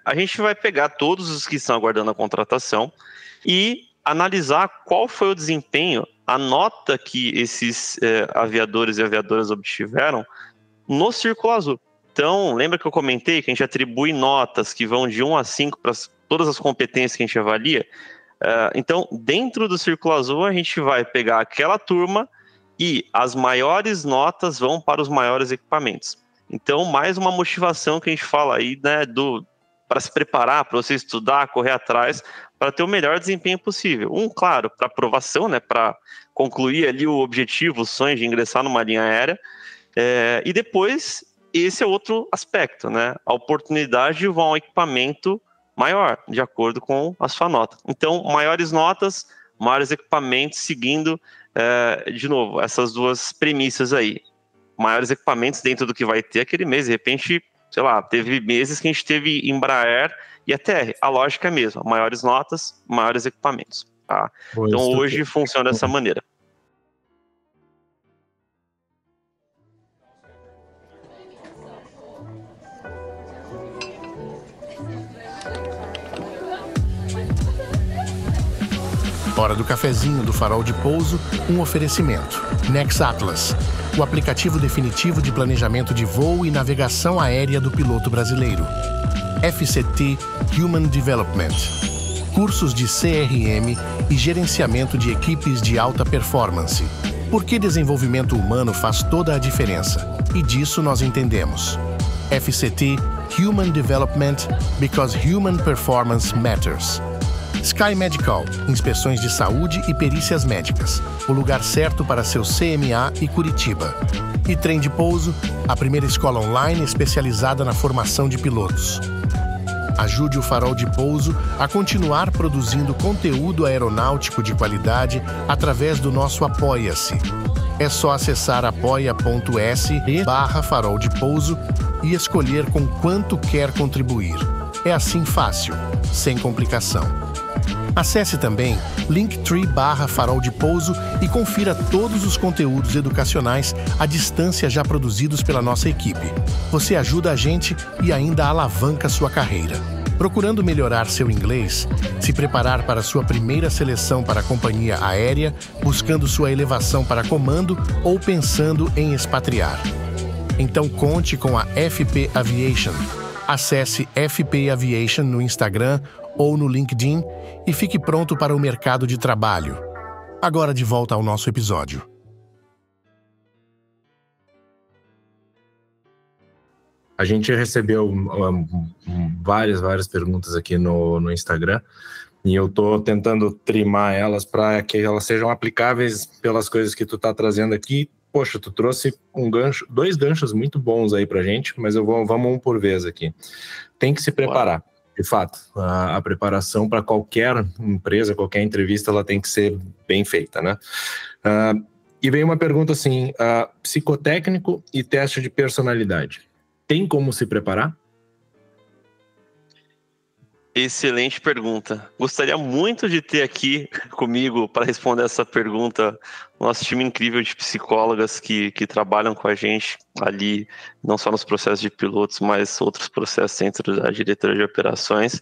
S1: A gente vai pegar todos os que estão aguardando a contratação e analisar qual foi o desempenho, a nota que esses aviadores e aviadoras obtiveram no Círculo Azul. Então, lembra que eu comentei que a gente atribui notas que vão de 1 a 5 para todas as competências que a gente avalia? Então, dentro do Círculo Azul, a gente vai pegar aquela turma e as maiores notas vão para os maiores equipamentos. Então, mais uma motivação que a gente fala aí, né, para se preparar, para você estudar, correr atrás, para ter o melhor desempenho possível. Claro, para aprovação, né, para concluir ali o objetivo, o sonho de ingressar numa linha aérea, e depois esse é outro aspecto, né? A oportunidade de voar um equipamento maior, de acordo com a sua nota. Então, maiores notas, maiores equipamentos, seguindo, de novo, essas duas premissas aí. Maiores equipamentos dentro do que vai ter aquele mês. De repente, sei lá, teve meses que a gente teve Embraer e ATR. A lógica é a mesma. Maiores notas, maiores equipamentos. Tá? Então, hoje funciona dessa maneira.
S6: Hora do cafezinho do Farol de Pouso, um oferecimento. Nex Atlas, o aplicativo definitivo de planejamento de voo e navegação aérea do piloto brasileiro. FCT Human Development, cursos de CRM e gerenciamento de equipes de alta performance. Porque desenvolvimento humano faz toda a diferença, e disso nós entendemos. FCT Human Development, because human performance matters. Sky Medical, inspeções de saúde e perícias médicas, o lugar certo para seu CMA e Curitiba. E Trem de Pouso, a primeira escola online especializada na formação de pilotos. Ajude o Farol de Pouso a continuar produzindo conteúdo aeronáutico de qualidade através do nosso Apoia-se. É só acessar apoia.se/Farol de Pouso e escolher com quanto quer contribuir. É assim fácil, sem complicação. Acesse também linktree/Farol de Pouso e confira todos os conteúdos educacionais à distância já produzidos pela nossa equipe. Você ajuda a gente e ainda alavanca sua carreira. Procurando melhorar seu inglês, se preparar para sua primeira seleção para a companhia aérea, buscando sua elevação para comando ou pensando em expatriar. Então conte com a FP Aviation. Acesse FP Aviation no Instagram ou no LinkedIn e fique pronto para o mercado de trabalho. Agora de volta ao nosso episódio.
S5: A gente recebeu várias perguntas aqui no Instagram e eu tô tentando trimar elas para que elas sejam aplicáveis pelas coisas que tu tá trazendo aqui. Poxa, tu trouxe dois ganchos muito bons aí pra gente, mas vamos um por vez aqui. Tem que se preparar. De fato, a preparação para qualquer empresa, qualquer entrevista, ela tem que ser bem feita, né? E vem uma pergunta assim, psicotécnico e teste de personalidade. Tem como se preparar?
S1: Excelente pergunta. Gostaria muito de ter aqui comigo para responder essa pergunta nosso time incrível de psicólogas que trabalham com a gente ali, não só nos processos de pilotos, mas outros processos dentro da diretoria de operações.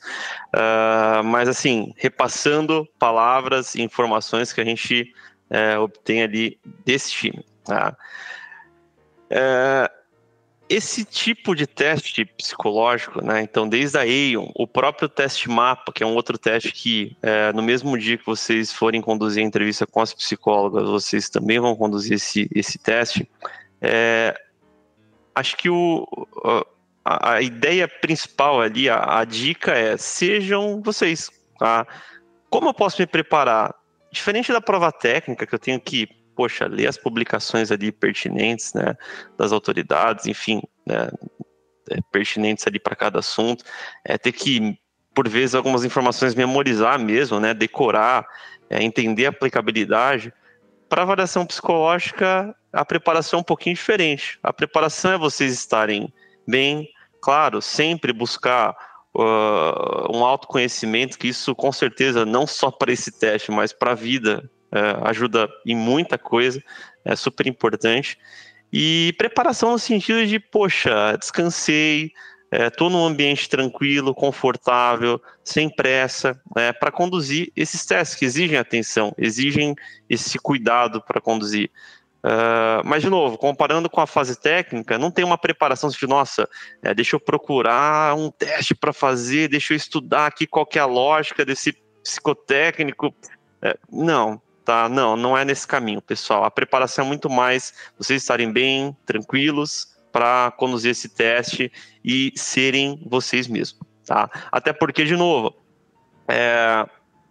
S1: Mas assim, repassando palavras e informações que a gente obtém ali desse time. Tá? Esse tipo de teste psicológico, né? Então, desde a Aon, o próprio teste MAPA, que é um outro teste que, no mesmo dia que vocês forem conduzir a entrevista com as psicólogas, vocês também vão conduzir esse teste. Acho que a ideia principal ali, a dica é, sejam vocês. Tá? Como eu posso me preparar? Diferente da prova técnica, que eu tenho que ler as publicações ali pertinentes, né, das autoridades, enfim, né, pertinentes ali para cada assunto, ter que, por vezes, algumas informações memorizar mesmo, né, decorar, entender a aplicabilidade. Para avaliação psicológica, a preparação é um pouquinho diferente. A preparação é vocês estarem bem, claro, sempre buscar um autoconhecimento, que isso, com certeza, não só para esse teste, mas para a vida, ajuda em muita coisa, é super importante. E preparação no sentido de, descansei, estou num ambiente tranquilo, confortável, sem pressa, para conduzir esses testes que exigem atenção, exigem esse cuidado para conduzir. Mas, de novo, comparando com a fase técnica, não tem uma preparação de, deixa eu procurar um teste para fazer, deixa eu estudar aqui qual que é a lógica desse psicotécnico. Não. Tá? Não é nesse caminho, pessoal. A preparação é muito mais vocês estarem bem, tranquilos, para conduzir esse teste e serem vocês mesmos. Tá? Até porque, de novo,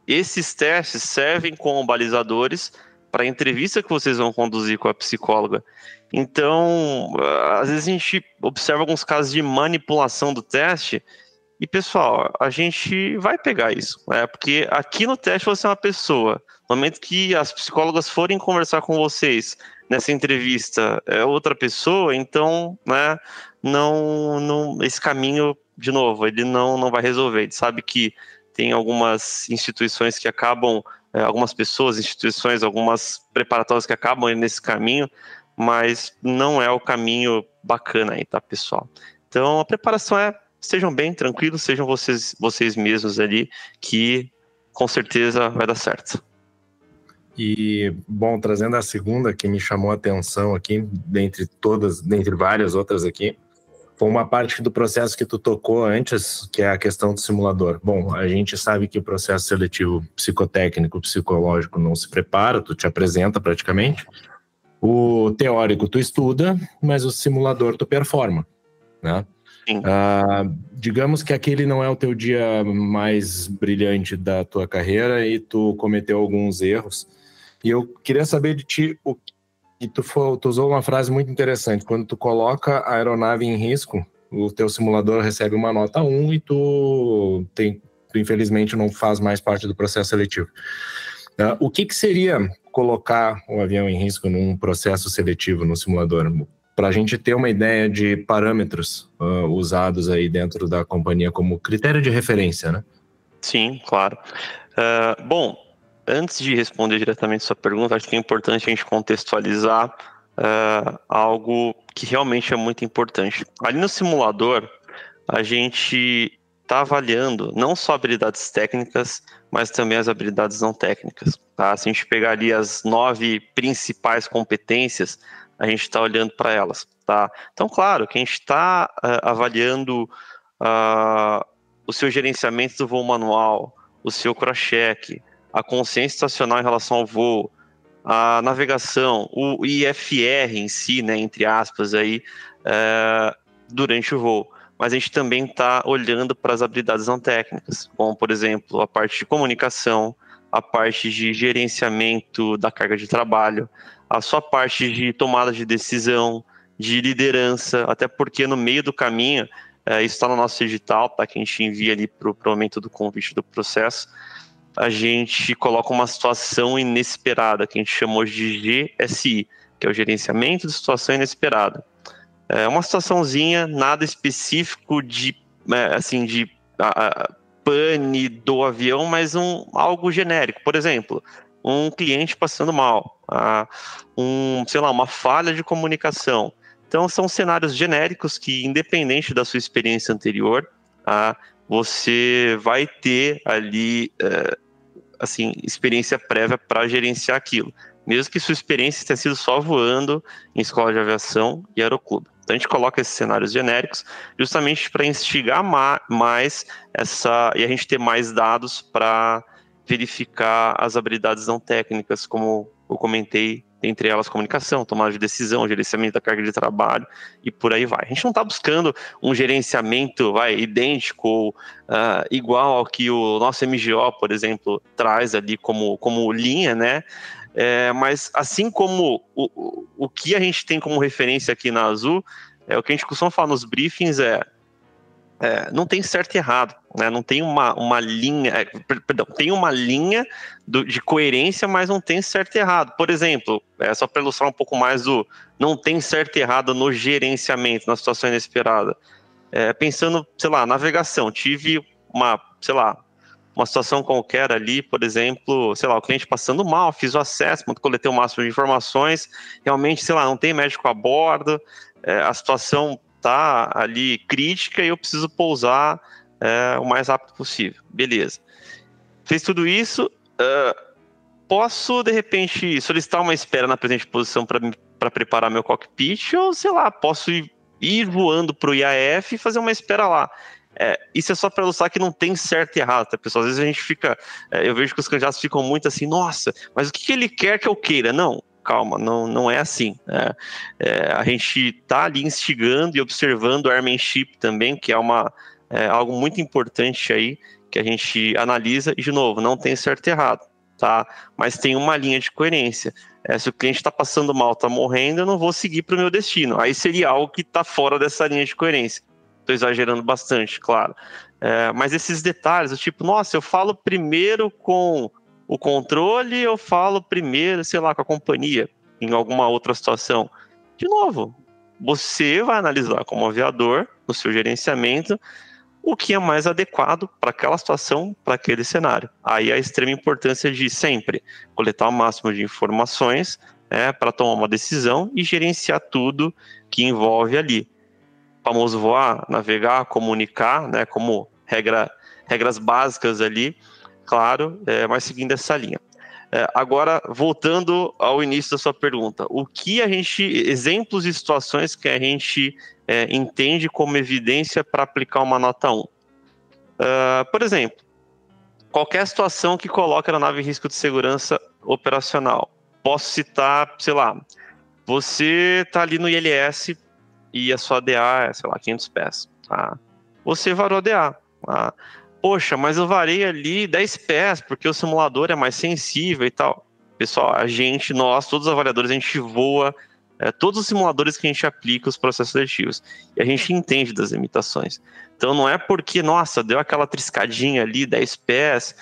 S1: esses testes servem como balizadores para a entrevista que vocês vão conduzir com a psicóloga. Então, às vezes a gente observa alguns casos de manipulação do teste e, pessoal, a gente vai pegar isso, né? Porque aqui no teste você é uma pessoa. No momento que as psicólogas forem conversar com vocês nessa entrevista é outra pessoa, então, né, esse caminho, de novo, ele não vai resolver. Ele sabe que tem algumas instituições que acabam, algumas pessoas, instituições, algumas preparatórias que acabam indo nesse caminho, mas não é o caminho bacana aí, tá, pessoal? Então, a preparação estejam bem tranquilos, sejam vocês mesmos ali, que com certeza vai dar certo.
S5: E, bom, trazendo a segunda que me chamou a atenção aqui, dentre várias outras aqui, foi uma parte do processo que tu tocou antes, que é a questão do simulador. Bom, a gente sabe que o processo seletivo psicotécnico, psicológico não se prepara, tu te apresenta praticamente. O teórico tu estuda, mas o simulador tu performa, né? Digamos que aquele não é o teu dia mais brilhante da tua carreira e tu cometeu alguns erros. E eu queria saber de ti, tu usou uma frase muito interessante. Quando tu coloca a aeronave em risco, o teu simulador recebe uma nota 1 e tu infelizmente não faz mais parte do processo seletivo. O que seria colocar o avião em risco num processo seletivo no simulador? Para a gente ter uma ideia de parâmetros usados aí dentro da companhia como critério de referência, né?
S1: Sim, claro. Bom, antes de responder diretamente a sua pergunta, acho que é importante a gente contextualizar algo que realmente é muito importante. Ali no simulador, a gente está avaliando não só habilidades técnicas, mas também as habilidades não técnicas. Tá? Se a gente pegar ali as 9 principais competências, a gente está olhando para elas. Tá? Então, claro, que a gente está avaliando o seu gerenciamento do voo manual, o seu cross-check, a consciência estacional em relação ao voo, a navegação, o IFR em si, né, entre aspas, aí, durante o voo. Mas a gente também está olhando para as habilidades não técnicas, como, por exemplo, a parte de comunicação, a parte de gerenciamento da carga de trabalho, a sua parte de tomada de decisão, de liderança, até porque no meio do caminho, isso está no nosso edital, tá, que a gente envia ali para o momento do convite do processo, a gente coloca uma situação inesperada, que a gente chamou de GSI, que é o Gerenciamento de Situação Inesperada. É uma situaçãozinha, nada específico de pane do avião, mas algo genérico. Por exemplo, um cliente passando mal, uma falha de comunicação. Então, são cenários genéricos que, independente da sua experiência anterior, você vai ter ali, experiência prévia para gerenciar aquilo. Mesmo que sua experiência tenha sido só voando em escola de aviação e aeroclube. Então, a gente coloca esses cenários genéricos justamente para instigar mais e a gente ter mais dados para verificar as habilidades não técnicas, como eu comentei, entre elas comunicação, tomada de decisão, gerenciamento da carga de trabalho e por aí vai. A gente não está buscando um gerenciamento idêntico ou igual ao que o nosso MGO, por exemplo, traz ali como linha, né? Mas assim como o que a gente tem como referência aqui na Azul, o que a gente costuma falar nos briefings não tem certo e errado, né? Não tem uma linha, tem uma linha de coerência, mas não tem certo e errado. Por exemplo, só para ilustrar um pouco mais não tem certo e errado no gerenciamento, na situação inesperada. Pensando, navegação, tive uma situação qualquer ali, por exemplo, o cliente passando mal, fiz o assessment, coletei o máximo de informações, realmente, não tem médico a bordo, a situação tá ali crítica e eu preciso pousar o mais rápido possível. Beleza. Fez tudo isso, posso, de repente, solicitar uma espera na presente posição para preparar meu cockpit ou, posso ir voando para o IAF e fazer uma espera lá. Isso é só para ilustrar que não tem certo e errado, tá, pessoal? Às vezes a gente fica... eu vejo que os candidatos ficam muito assim, nossa, mas o que ele quer que eu queira? Não. Calma, não é assim. A gente está ali instigando e observando o airmanship também, que é algo muito importante aí, que a gente analisa, e de novo, não tem certo e errado. tá? Mas tem uma linha de coerência. Se o cliente está passando mal, está morrendo, eu não vou seguir para o meu destino. Aí seria algo que está fora dessa linha de coerência. Estou exagerando bastante, claro. Mas esses detalhes, tipo, nossa, eu falo primeiro com o controle, eu falo primeiro, sei lá, com a companhia, em alguma outra situação. De novo, você vai analisar como aviador, no seu gerenciamento, o que é mais adequado para aquela situação, para aquele cenário. Aí a extrema importância de sempre coletar o máximo de informações para tomar uma decisão e gerenciar tudo que envolve ali. O famoso voar, navegar, comunicar, né, como regras básicas ali, claro, mas seguindo essa linha. Agora, voltando ao início da sua pergunta, exemplos de situações que a gente entende como evidência para aplicar uma nota 1. Por exemplo, qualquer situação que coloque a aeronave em risco de segurança operacional. Posso citar, sei lá, você está ali no ILS e a sua DA é, sei lá, 500 pés. Tá? Você varou a DA. Tá? Poxa, mas eu varei ali 10 pés, porque o simulador é mais sensível e tal. Pessoal, nós, todos os avaliadores, a gente voa todos os simuladores que a gente aplica os processos seletivos. E a gente entende das limitações. Então não é porque, nossa, deu aquela triscadinha ali, 10 pés,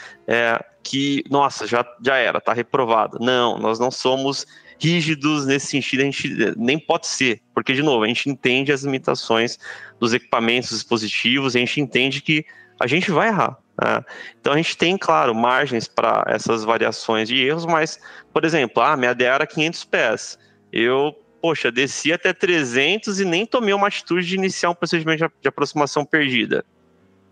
S1: que, nossa, já era, tá reprovado. Não, nós não somos rígidos nesse sentido, a gente nem pode ser. Porque, de novo, a gente entende as limitações dos equipamentos, dos dispositivos, a gente entende que a gente vai errar. Então a gente tem, claro, margens para essas variações de erros, mas, por exemplo, minha DA era 500 pés. Eu, desci até 300 e nem tomei uma atitude de iniciar um procedimento de aproximação perdida.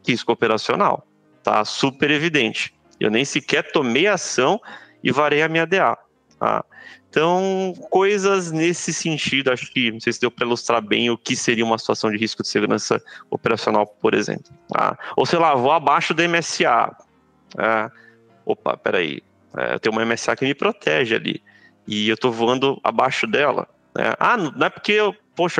S1: Risco operacional, tá? Super evidente. Eu nem sequer tomei ação e varei a minha DA. Tá? Então, coisas nesse sentido, acho que não sei se deu para ilustrar bem o que seria uma situação de risco de segurança operacional, por exemplo. Tá? Ou sei lá, vou abaixo da MSA. Peraí, eu tenho uma MSA que me protege ali e eu estou voando abaixo dela. Não é porque eu,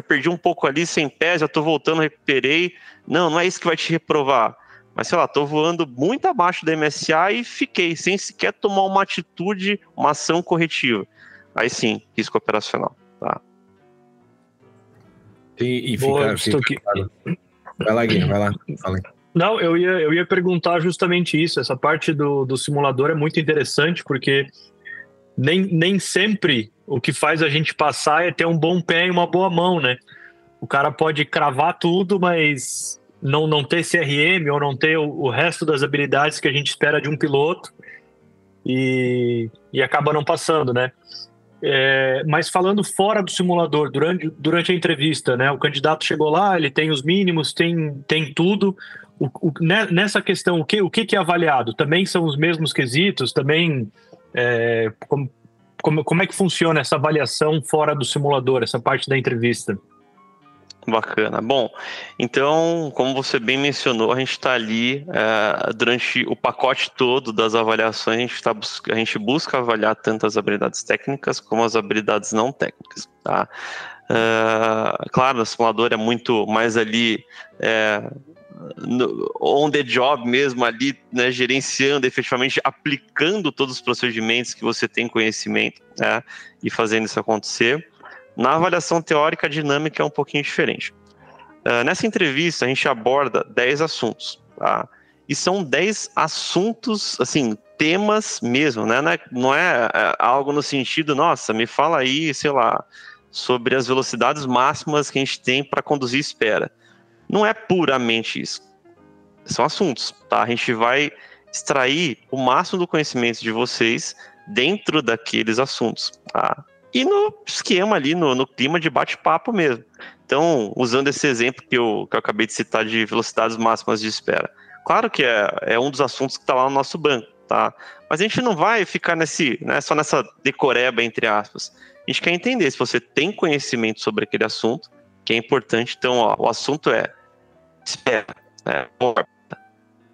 S1: perdi um pouco ali 100 pés, já estou voltando, recuperei. Não é isso que vai te reprovar. Mas, sei lá, estou voando muito abaixo da MSA e fiquei sem sequer tomar uma atitude, uma ação corretiva. Aí sim, risco operacional. Tá?
S5: E fica claro. Vai lá, Guilherme, vai lá. Fala aí.
S7: Não, eu ia perguntar justamente isso. Essa parte do simulador é muito interessante, porque nem sempre o que faz a gente passar é ter um bom pé e uma boa mão, né? O cara pode cravar tudo, mas não ter CRM ou não ter o resto das habilidades que a gente espera de um piloto e acaba não passando, né? Mas falando fora do simulador, durante a entrevista, né? O candidato chegou lá, ele tem os mínimos, tem tudo. Nessa questão, o que é avaliado? Também são os mesmos quesitos? Também... Como é que funciona essa avaliação fora do simulador, essa parte da entrevista?
S1: Bacana. Bom, então, como você bem mencionou, a gente está ali durante o pacote todo das avaliações, a gente busca avaliar tanto as habilidades técnicas como as habilidades não técnicas. Tá? Claro, o simulador é muito mais ali... on the job mesmo ali, né, gerenciando, efetivamente aplicando todos os procedimentos que você tem conhecimento, né, e fazendo isso acontecer. Na avaliação teórica, a dinâmica é um pouquinho diferente. Nessa entrevista, a gente aborda 10 assuntos, tá? E são 10 assuntos, assim, temas mesmo, né? Não é algo no sentido, nossa, me fala aí, sei lá, sobre as velocidades máximas que a gente tem para conduzir espera. Não é puramente isso. São assuntos, tá? A gente vai extrair o máximo do conhecimento de vocês dentro daqueles assuntos, tá? E no esquema ali, no clima de bate-papo mesmo. Então, usando esse exemplo que eu acabei de citar de velocidades máximas de espera. Claro que é um dos assuntos que está lá no nosso banco, tá? Mas a gente não vai ficar só nessa decoreba, entre aspas. A gente quer entender se você tem conhecimento sobre aquele assunto, que é importante. Então, o assunto é espera,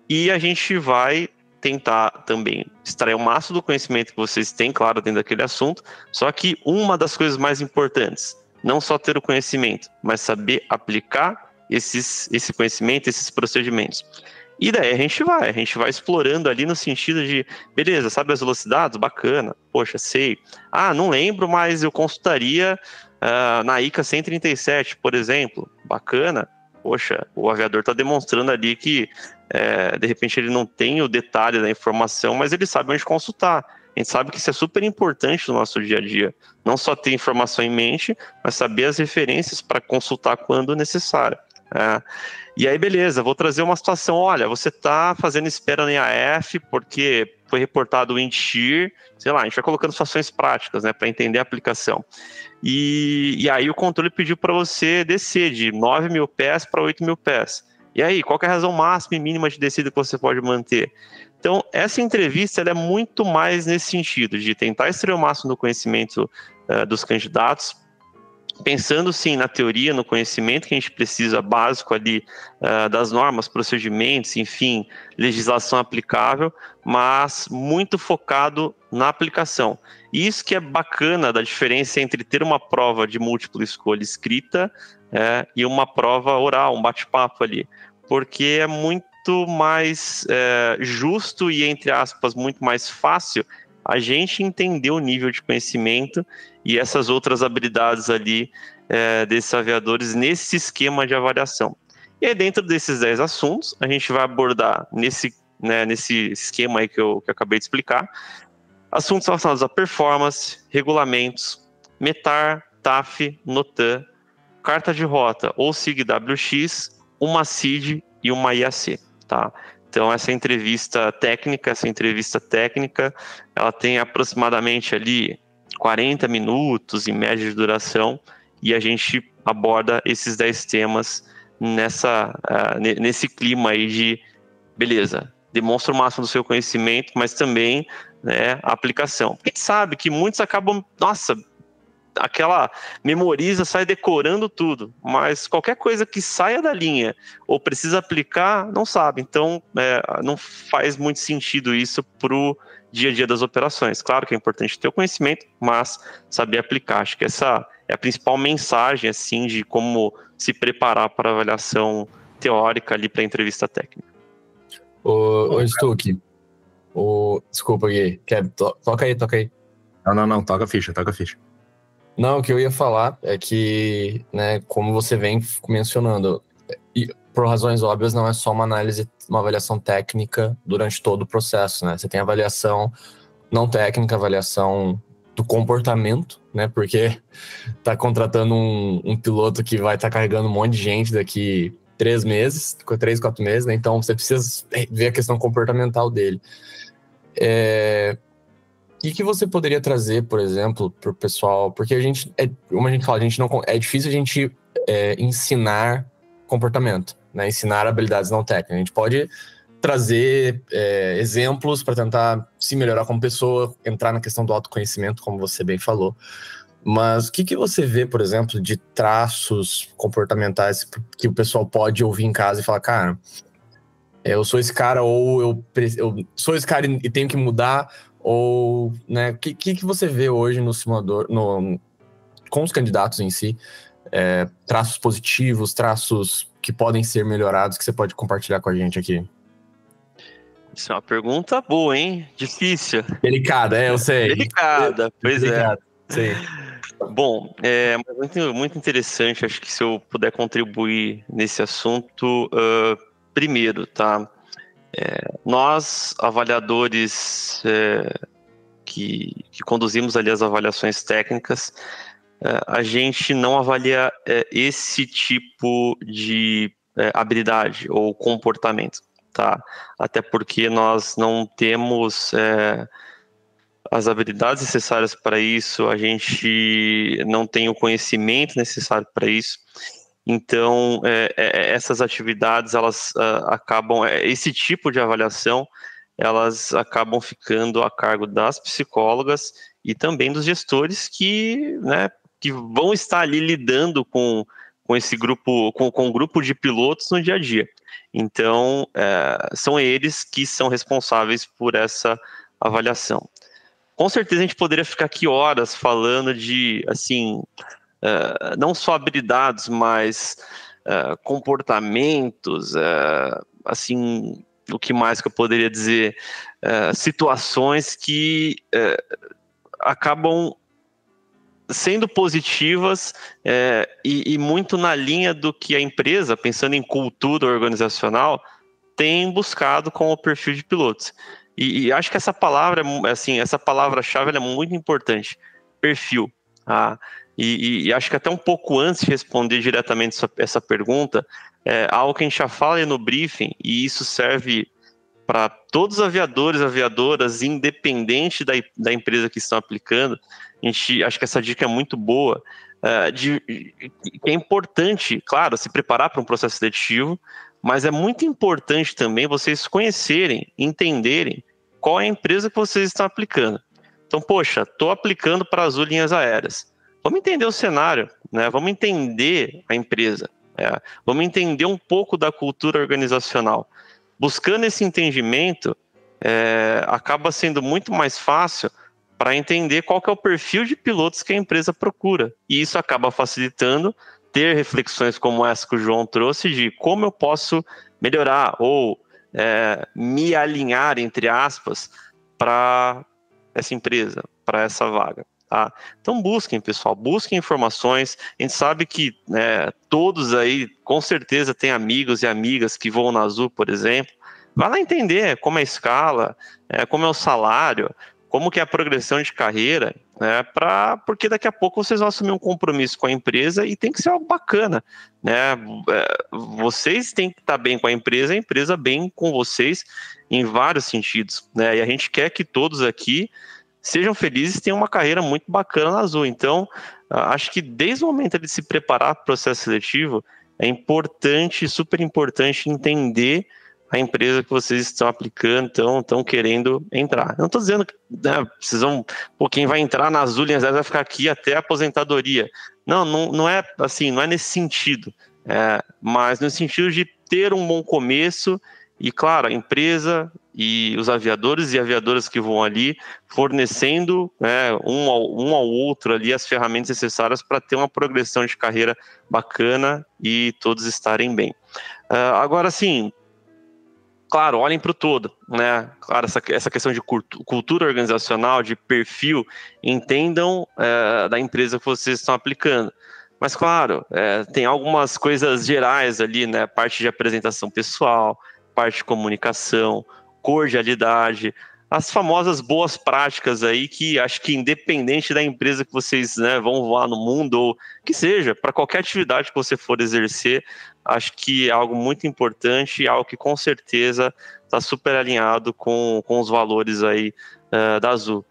S1: e a gente vai tentar também extrair o máximo do conhecimento que vocês têm, claro, dentro daquele assunto, só que uma das coisas mais importantes, não só ter o conhecimento, mas saber aplicar esse conhecimento, esses procedimentos. E daí a gente vai explorando ali no sentido de, beleza, sabe as velocidades? Bacana, poxa, sei. Ah, não lembro, mas eu consultaria na ICA 137, por exemplo. Bacana, poxa, o aviador está demonstrando ali que, de repente, ele não tem o detalhe da informação, mas ele sabe onde consultar. A gente sabe que isso é super importante no nosso dia a dia. Não só ter informação em mente, mas saber as referências para consultar quando necessário. E aí, beleza, vou trazer uma situação. Olha, você está fazendo espera na IAF porque foi reportado o wind shear, sei lá, a gente vai colocando situações práticas, né, para entender a aplicação. E aí o controle pediu para você descer de 9.000 pés para 8.000 pés. E aí, qual que é a razão máxima e mínima de descida que você pode manter? Então, essa entrevista ela é muito mais nesse sentido, de tentar extrair o máximo do conhecimento dos candidatos, pensando sim na teoria, no conhecimento que a gente precisa básico ali das normas, procedimentos, enfim, legislação aplicável, mas muito focado na aplicação. E isso que é bacana da diferença entre ter uma prova de múltipla escolha escrita e uma prova oral, um bate-papo ali, porque é muito mais justo e, entre aspas, muito mais fácil a gente entender o nível de conhecimento e essas outras habilidades ali desses aviadores nesse esquema de avaliação. E aí, dentro desses 10 assuntos, a gente vai abordar nesse esquema aí que eu acabei de explicar, assuntos relacionados a performance, regulamentos, METAR, TAF, NOTAM, carta de rota ou SIG-WX, uma CID e uma IAC, tá? Então, essa entrevista técnica, ela tem aproximadamente ali 40 minutos em média de duração e a gente aborda esses 10 temas nesse clima aí de, beleza, demonstra o máximo do seu conhecimento, mas também a aplicação. A gente sabe que muitos acabam, aquela memoriza, sai decorando tudo, mas qualquer coisa que saia da linha ou precisa aplicar, não sabe. Então, não faz muito sentido isso para o dia a dia das operações. Claro que é importante ter o conhecimento, mas saber aplicar. Acho que essa é a principal mensagem, assim, de como se preparar para a avaliação teórica ali para a entrevista técnica.
S4: Ô Stuck, desculpa, Gui, toca aí.
S5: Não, toca a ficha.
S4: Não, o que eu ia falar é que, né, como você vem mencionando, e por razões óbvias, não é só uma avaliação técnica durante todo o processo, né? Você tem avaliação não técnica, avaliação do comportamento, né? Porque tá contratando um piloto que vai estar carregando um monte de gente daqui 3 meses, 3, 4 meses, né? Então você precisa ver a questão comportamental dele. E que você poderia trazer, por exemplo, para o pessoal, porque como a gente fala, é difícil a gente ensinar comportamento, né? Ensinar habilidades não técnicas. A gente pode trazer exemplos para tentar se melhorar como pessoa, entrar na questão do autoconhecimento, como você bem falou. Mas o que você vê, por exemplo, de traços comportamentais que o pessoal pode ouvir em casa e falar, cara, eu sou esse cara, ou eu sou esse cara e tenho que mudar, ou, né, o que você vê hoje no simulador, com os candidatos em si, traços positivos, traços que podem ser melhorados, que você pode compartilhar com a gente aqui?
S1: Isso é uma pergunta boa, hein? Difícil.
S4: Delicada, eu sei.
S1: Delicada, pois
S4: Delicada, sim.
S1: Bom, muito, muito interessante, acho que se eu puder contribuir nesse assunto, primeiro, tá? Nós, avaliadores que conduzimos ali as avaliações técnicas, a gente não avalia esse tipo de habilidade ou comportamento, tá? Até porque nós não temos as habilidades necessárias para isso, a gente não tem o conhecimento necessário para isso. Então, essas atividades, elas acabam, esse tipo de avaliação, elas acabam ficando a cargo das psicólogas e também dos gestores que vão estar ali lidando com esse grupo, com o grupo de pilotos no dia a dia. Então, são eles que são responsáveis por essa avaliação. Com certeza a gente poderia ficar aqui horas falando de, assim, não só habilidades, mas comportamentos, assim, o que mais que eu poderia dizer? Situações que acabam sendo positivas e muito na linha do que a empresa, pensando em cultura organizacional, tem buscado com o perfil de pilotos. E acho que essa palavra, assim, essa palavra-chave é muito importante, perfil. Tá? E acho que até um pouco antes de responder diretamente essa pergunta, algo que a gente já fala no briefing, e isso serve para todos os aviadores e aviadoras, independente da empresa que estão aplicando. Acho que essa dica é muito boa, que é importante, claro, se preparar para um processo seletivo, mas é muito importante também vocês conhecerem, entenderem qual é a empresa que vocês estão aplicando. Então, poxa, estou aplicando para Azul Linhas Aéreas. Vamos entender o cenário, né? Vamos entender a empresa, vamos entender um pouco da cultura organizacional. Buscando esse entendimento, acaba sendo muito mais fácil para entender qual que é o perfil de pilotos que a empresa procura. E isso acaba facilitando ter reflexões como essa que o João trouxe, de como eu posso melhorar ou me alinhar, entre aspas, para essa empresa, para essa vaga. Tá? Então busquem, pessoal, busquem informações. A gente sabe que todos aí, com certeza, têm amigos e amigas que voam na Azul, por exemplo. Vai lá entender como é a escala, como é o salário, como que é a progressão de carreira, porque daqui a pouco vocês vão assumir um compromisso com a empresa e tem que ser algo bacana. Vocês têm que estar bem com a empresa bem com vocês em vários sentidos. E a gente quer que todos aqui sejam felizes e tenham uma carreira muito bacana na Azul. Então, acho que desde o momento de se preparar para o processo seletivo, é importante, super importante entender a empresa que vocês estão aplicando, estão querendo entrar. Eu não estou dizendo que quem vai entrar na Azul Linhas Aéreas vai ficar aqui até a aposentadoria. Não é assim, não é nesse sentido. Mas no sentido de ter um bom começo e, claro, a empresa e os aviadores e aviadoras que vão ali fornecendo um ao outro ali as ferramentas necessárias para ter uma progressão de carreira bacana e todos estarem bem. Agora, sim, claro, olhem para o todo, né? Claro, essa questão de cultura organizacional, de perfil, entendam da empresa que vocês estão aplicando. Mas, claro, tem algumas coisas gerais ali, né? Parte de apresentação pessoal, parte de comunicação, cordialidade, as famosas boas práticas aí que acho que independente da empresa que vocês vão voar no mundo ou que seja, para qualquer atividade que você for exercer, acho que é algo muito importante e algo que com certeza está super alinhado com os valores aí da Azul.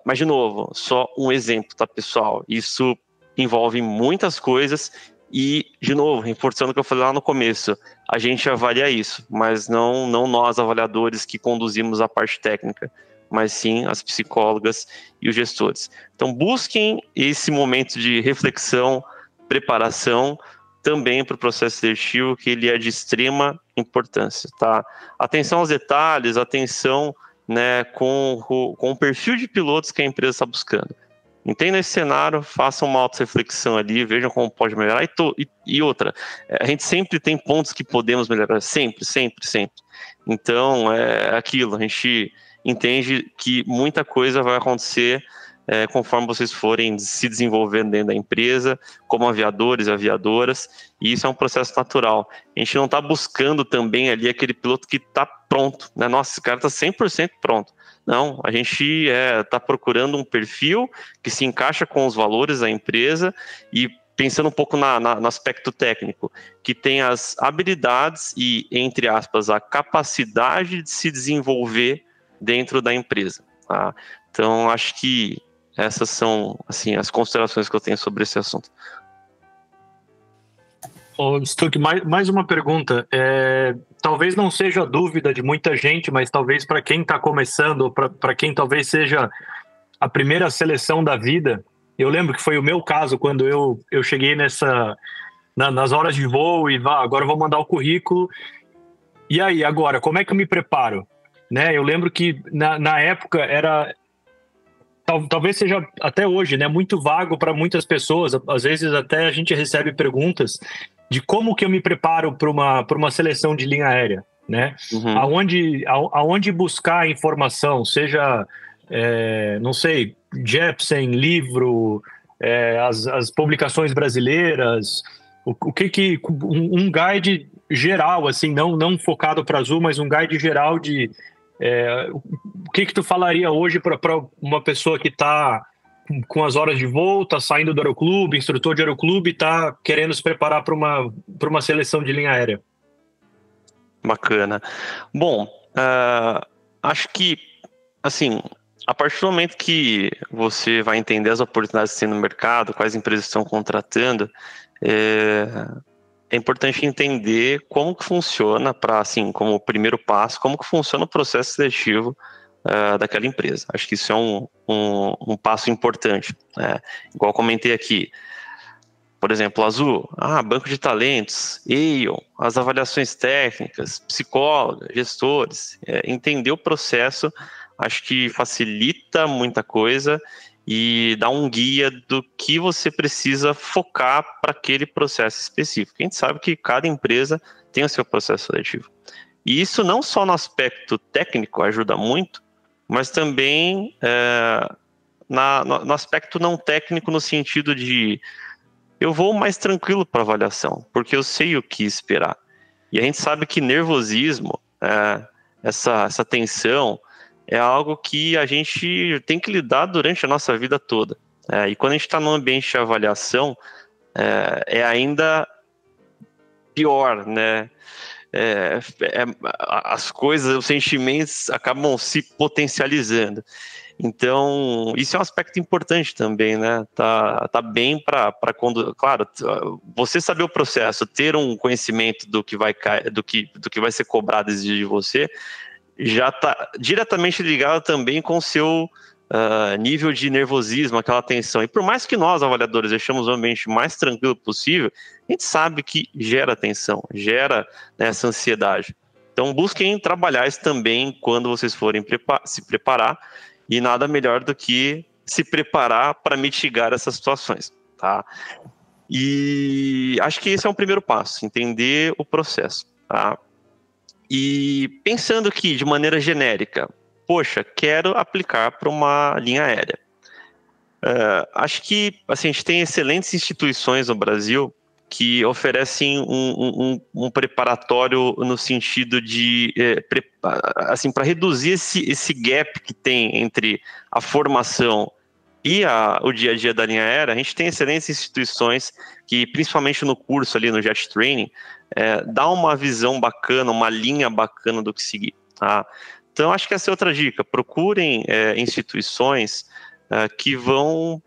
S1: Mas de novo, só um exemplo, tá, pessoal? Isso envolve muitas coisas e, de novo, reforçando o que eu falei lá no começo, a gente avalia isso, mas não nós avaliadores que conduzimos a parte técnica, mas sim as psicólogas e os gestores. Então busquem esse momento de reflexão, preparação, também para o processo seletivo, que ele é de extrema importância. Tá? Atenção aos detalhes, atenção com o perfil de pilotos que a empresa está buscando. Entendam esse cenário, façam uma auto-reflexão ali, vejam como pode melhorar. E outra, a gente sempre tem pontos que podemos melhorar, sempre. Então, é aquilo, a gente entende que muita coisa vai acontecer conforme vocês forem se desenvolvendo dentro da empresa, como aviadores e aviadoras, e isso é um processo natural. A gente não está buscando também ali aquele piloto que está pronto, né? Nossa, esse cara está 100% pronto. Não, a gente está procurando um perfil que se encaixa com os valores da empresa e pensando um pouco no aspecto técnico, que tem as habilidades e, entre aspas, a capacidade de se desenvolver dentro da empresa. Tá? Então, acho que essas são assim, as considerações que eu tenho sobre esse assunto.
S7: Stuck, mais uma pergunta. Talvez não seja dúvida de muita gente, mas talvez para quem está começando, para quem talvez seja a primeira seleção da vida. Eu lembro que foi o meu caso quando eu cheguei nas horas de voo e agora eu vou mandar o currículo. E aí, agora, como é que eu me preparo? Eu lembro que na época era... Talvez seja até hoje, muito vago para muitas pessoas. Às vezes até a gente recebe perguntas de como que eu me preparo para uma seleção de linha aérea, né? Aonde buscar informação, seja, não sei, Jepsen, livro, as publicações brasileiras, o que um guide geral, assim, não focado para Azul, mas um guide geral de o que tu falaria hoje para uma pessoa que está com as horas de voo, tá saindo do aeroclube, instrutor de aeroclube, tá querendo se preparar para uma seleção de linha aérea?
S1: Bacana. Bom, acho que, assim, a partir do momento que você vai entender as oportunidades que tem no mercado, quais empresas estão contratando, é importante entender como que funciona, para, assim, como primeiro passo, como que funciona o processo seletivo daquela empresa. Acho que isso é um passo importante. Igual comentei aqui, por exemplo, Azul, banco de talentos, EION, as avaliações técnicas, psicólogos, gestores, entender o processo, acho que facilita muita coisa e dá um guia do que você precisa focar para aquele processo específico. A gente sabe que cada empresa tem o seu processo seletivo. E isso não só no aspecto técnico ajuda muito, mas também no aspecto não técnico, no sentido de eu vou mais tranquilo para avaliação, porque eu sei o que esperar. E a gente sabe que nervosismo, essa tensão, é algo que a gente tem que lidar durante a nossa vida toda. E quando a gente está num ambiente de avaliação, é ainda pior, né? As coisas, os sentimentos acabam se potencializando. Então, isso é um aspecto importante também, né? Tá bem para quando, claro, você saber o processo, ter um conhecimento do que vai ser cobrado de você, já está diretamente ligado também com o seu nível de nervosismo, aquela tensão. E por mais que nós, avaliadores, deixamos o ambiente mais tranquilo possível, a gente sabe que gera tensão, gera, né, essa ansiedade. Então, busquem trabalhar isso também quando vocês forem se preparar. E nada melhor do que se preparar para mitigar essas situações, tá? E acho que esse é um primeiro passo, entender o processo, tá? E pensando que, de maneira genérica, poxa, quero aplicar para uma linha aérea. Acho que, assim, a gente tem excelentes instituições no Brasil que oferecem um preparatório no sentido de, assim, para reduzir esse gap que tem entre a formação e o dia a dia da linha aérea. A gente tem excelentes instituições que, principalmente no curso ali no Jet Training, dá uma visão bacana, uma linha bacana do que seguir, tá? Então, acho que essa é outra dica. Procurem instituições que vão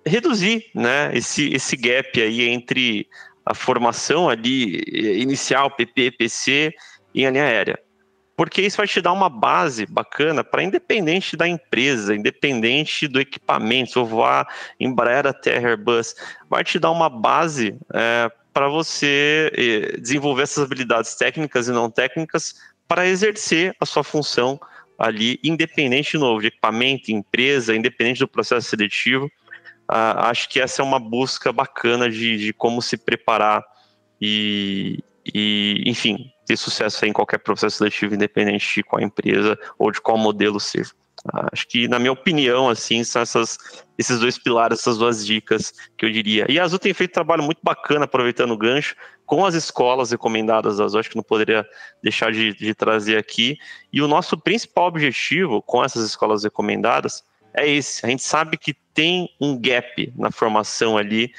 S1: reduzir, né, esse gap aí entre a formação ali inicial, PP, PC e a linha aérea. Porque isso vai te dar uma base bacana para, independente da empresa, independente do equipamento, se eu voar Embraer até Airbus, vai te dar uma base para você desenvolver essas habilidades técnicas e não técnicas para exercer a sua função ali, independente, de novo, de equipamento, empresa, independente do processo seletivo. Acho que essa é uma busca bacana de como se preparar e, enfim, ter sucesso em qualquer processo seletivo, independente de qual empresa ou de qual modelo seja. Acho que, na minha opinião, assim, são esses dois pilares, essas duas dicas que eu diria. E a Azul tem feito um trabalho muito bacana, aproveitando o gancho, com as escolas recomendadas da Azul. Acho que não poderia deixar de trazer aqui. E o nosso principal objetivo com essas escolas recomendadas é esse. A gente sabe que tem um gap na formação ali,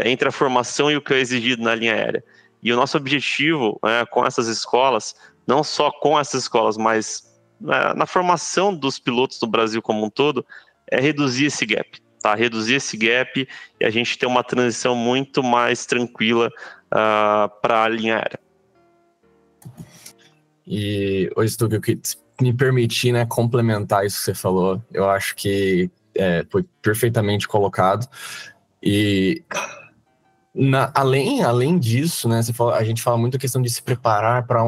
S1: entre a formação e o que é exigido na linha aérea. E o nosso objetivo com essas escolas, não só com essas escolas, mas na formação dos pilotos do Brasil como um todo, é reduzir esse gap, tá? Reduzir esse gap e a gente ter uma transição muito mais tranquila para a linha aérea.
S4: E hoje, Stu, eu queria me permitir, né, complementar isso que você falou. Eu acho que foi perfeitamente colocado. E além disso, né, a gente fala muito a questão de se preparar para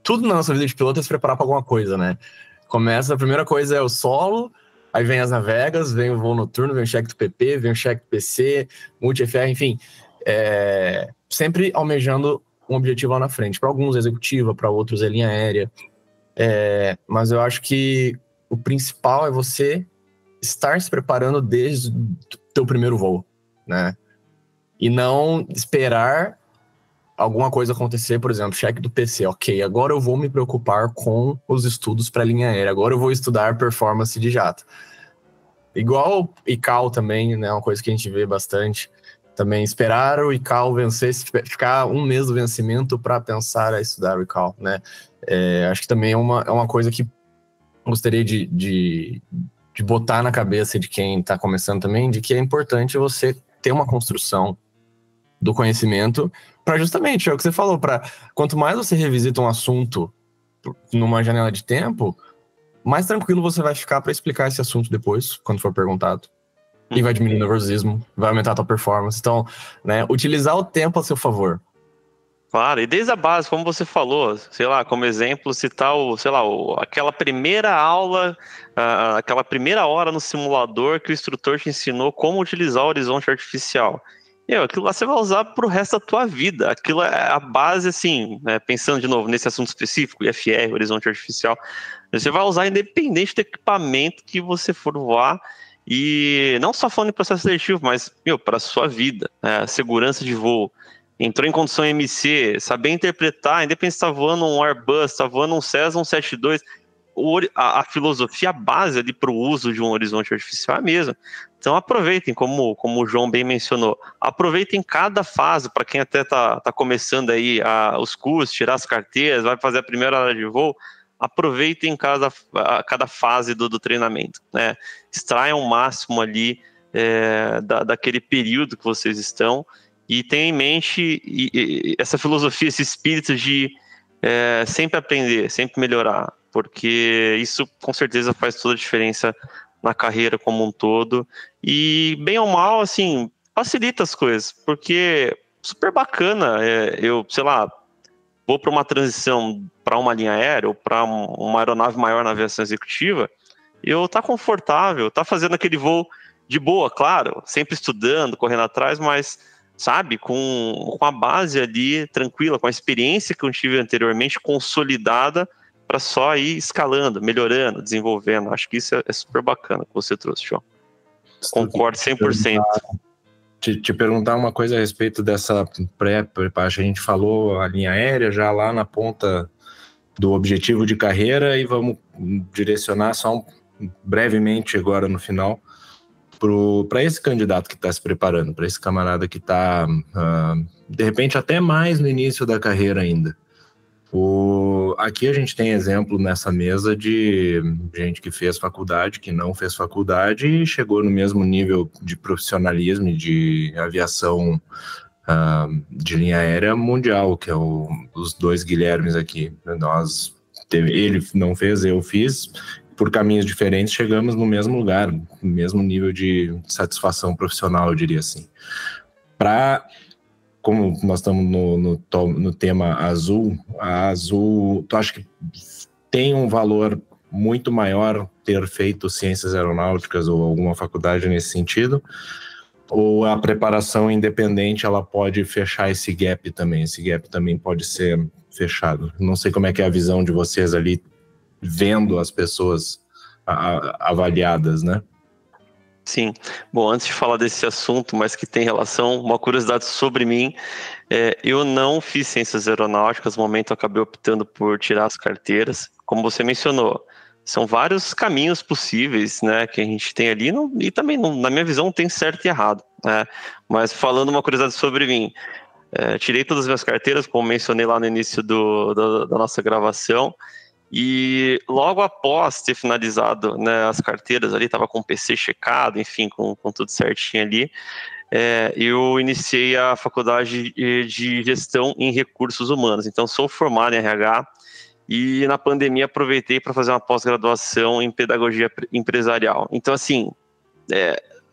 S4: tudo na nossa vida de piloto é se preparar para alguma coisa, né? A primeira coisa é o solo, aí vem as navegas, vem o voo noturno, vem o check do PP, vem o check do PC, multi-FR, enfim. sempre almejando um objetivo lá na frente. Para alguns, executiva, para outros é linha aérea. Mas eu acho que o principal é você estar se preparando desde o teu primeiro voo, né? E não esperar alguma coisa acontecer, por exemplo, cheque do PC. Ok, agora eu vou me preocupar com os estudos para linha aérea. Agora eu vou estudar performance de jato. Igual ICAO também, né? Uma coisa que a gente vê bastante. Também esperar o ICAO vencer, ficar um mês do vencimento para pensar a estudar o ICAO, né? Acho que também é uma coisa que gostaria de botar na cabeça de quem está começando também, de que é importante você ter uma construção do conhecimento para justamente, é o que você falou, quanto mais você revisita um assunto numa janela de tempo, mais tranquilo você vai ficar para explicar esse assunto depois, quando for perguntado. E vai diminuir o nervosismo, vai aumentar a tua performance. Então, né, utilizar o tempo a seu favor.
S1: Claro, e desde a base, como você falou, sei lá, como exemplo, citar aquela primeira aula, aquela primeira hora no simulador que o instrutor te ensinou como utilizar o horizonte artificial. Aquilo lá você vai usar pro resto da tua vida. Aquilo é a base, assim, né, pensando de novo nesse assunto específico, IFR, horizonte artificial, você vai usar independente do equipamento que você for voar. E não só falando em processo seletivo, mas, para a sua vida, né, segurança de voo. Entrou em condição MC, saber interpretar, independente se está voando um Airbus, está voando um Cessna 172, a filosofia, a base ali para o uso de um horizonte artificial é a mesma. Então aproveitem, como o João bem mencionou, aproveitem cada fase, para quem até está começando aí os cursos, tirar as carteiras, vai fazer a primeira hora de voo, aproveitem cada fase do treinamento, né? Extraiam o máximo ali daquele período que vocês estão, e tenham em mente essa filosofia, esse espírito de sempre aprender, sempre melhorar, porque isso com certeza faz toda a diferença na carreira como um todo, e bem ou mal, assim, facilita as coisas, porque super bacana, vou para uma transição para uma linha aérea ou para uma aeronave maior na aviação executiva, eu tá confortável, tá fazendo aquele voo de boa, claro, sempre estudando, correndo atrás, mas, sabe, com a base ali tranquila, com a experiência que eu tive anteriormente consolidada para só ir escalando, melhorando, desenvolvendo. Acho que isso é super bacana que você trouxe, João. Concordo 100%.
S5: Te perguntar uma coisa a respeito dessa pré-preparação. A gente falou a linha aérea já lá na ponta do objetivo de carreira, e vamos direcionar só brevemente agora no final para esse candidato que está se preparando, para esse camarada que está, de repente, até mais no início da carreira ainda. Aqui a gente tem exemplo nessa mesa de gente que fez faculdade, que não fez faculdade e chegou no mesmo nível de profissionalismo e de aviação de linha aérea mundial, que é os dois Guilhermes aqui. Ele não fez, eu fiz. Por caminhos diferentes, chegamos no mesmo lugar, no mesmo nível de satisfação profissional, eu diria assim. Como nós estamos no tema Azul, a Azul, tu acha que tem um valor muito maior ter feito ciências aeronáuticas ou alguma faculdade nesse sentido? Ou a preparação independente, ela pode fechar esse gap também? Esse gap também pode ser fechado. Não sei como é que é a visão de vocês ali, vendo as pessoas avaliadas, né?
S1: Sim. Bom, antes de falar desse assunto, mas que tem relação, uma curiosidade sobre mim, eu não fiz ciências aeronáuticas, no momento eu acabei optando por tirar as carteiras. Como você mencionou, são vários caminhos possíveis, né, que a gente tem ali, e também, na minha visão, não tem certo e errado, né? Mas falando uma curiosidade sobre mim, tirei todas as minhas carteiras, como mencionei lá no início da nossa gravação, e logo após ter finalizado, né, as carteiras ali, estava com o PC checado, enfim, com tudo certinho ali, eu iniciei a faculdade de gestão em recursos humanos. Então sou formado em RH e na pandemia aproveitei para fazer uma pós-graduação em pedagogia empresarial. Então assim,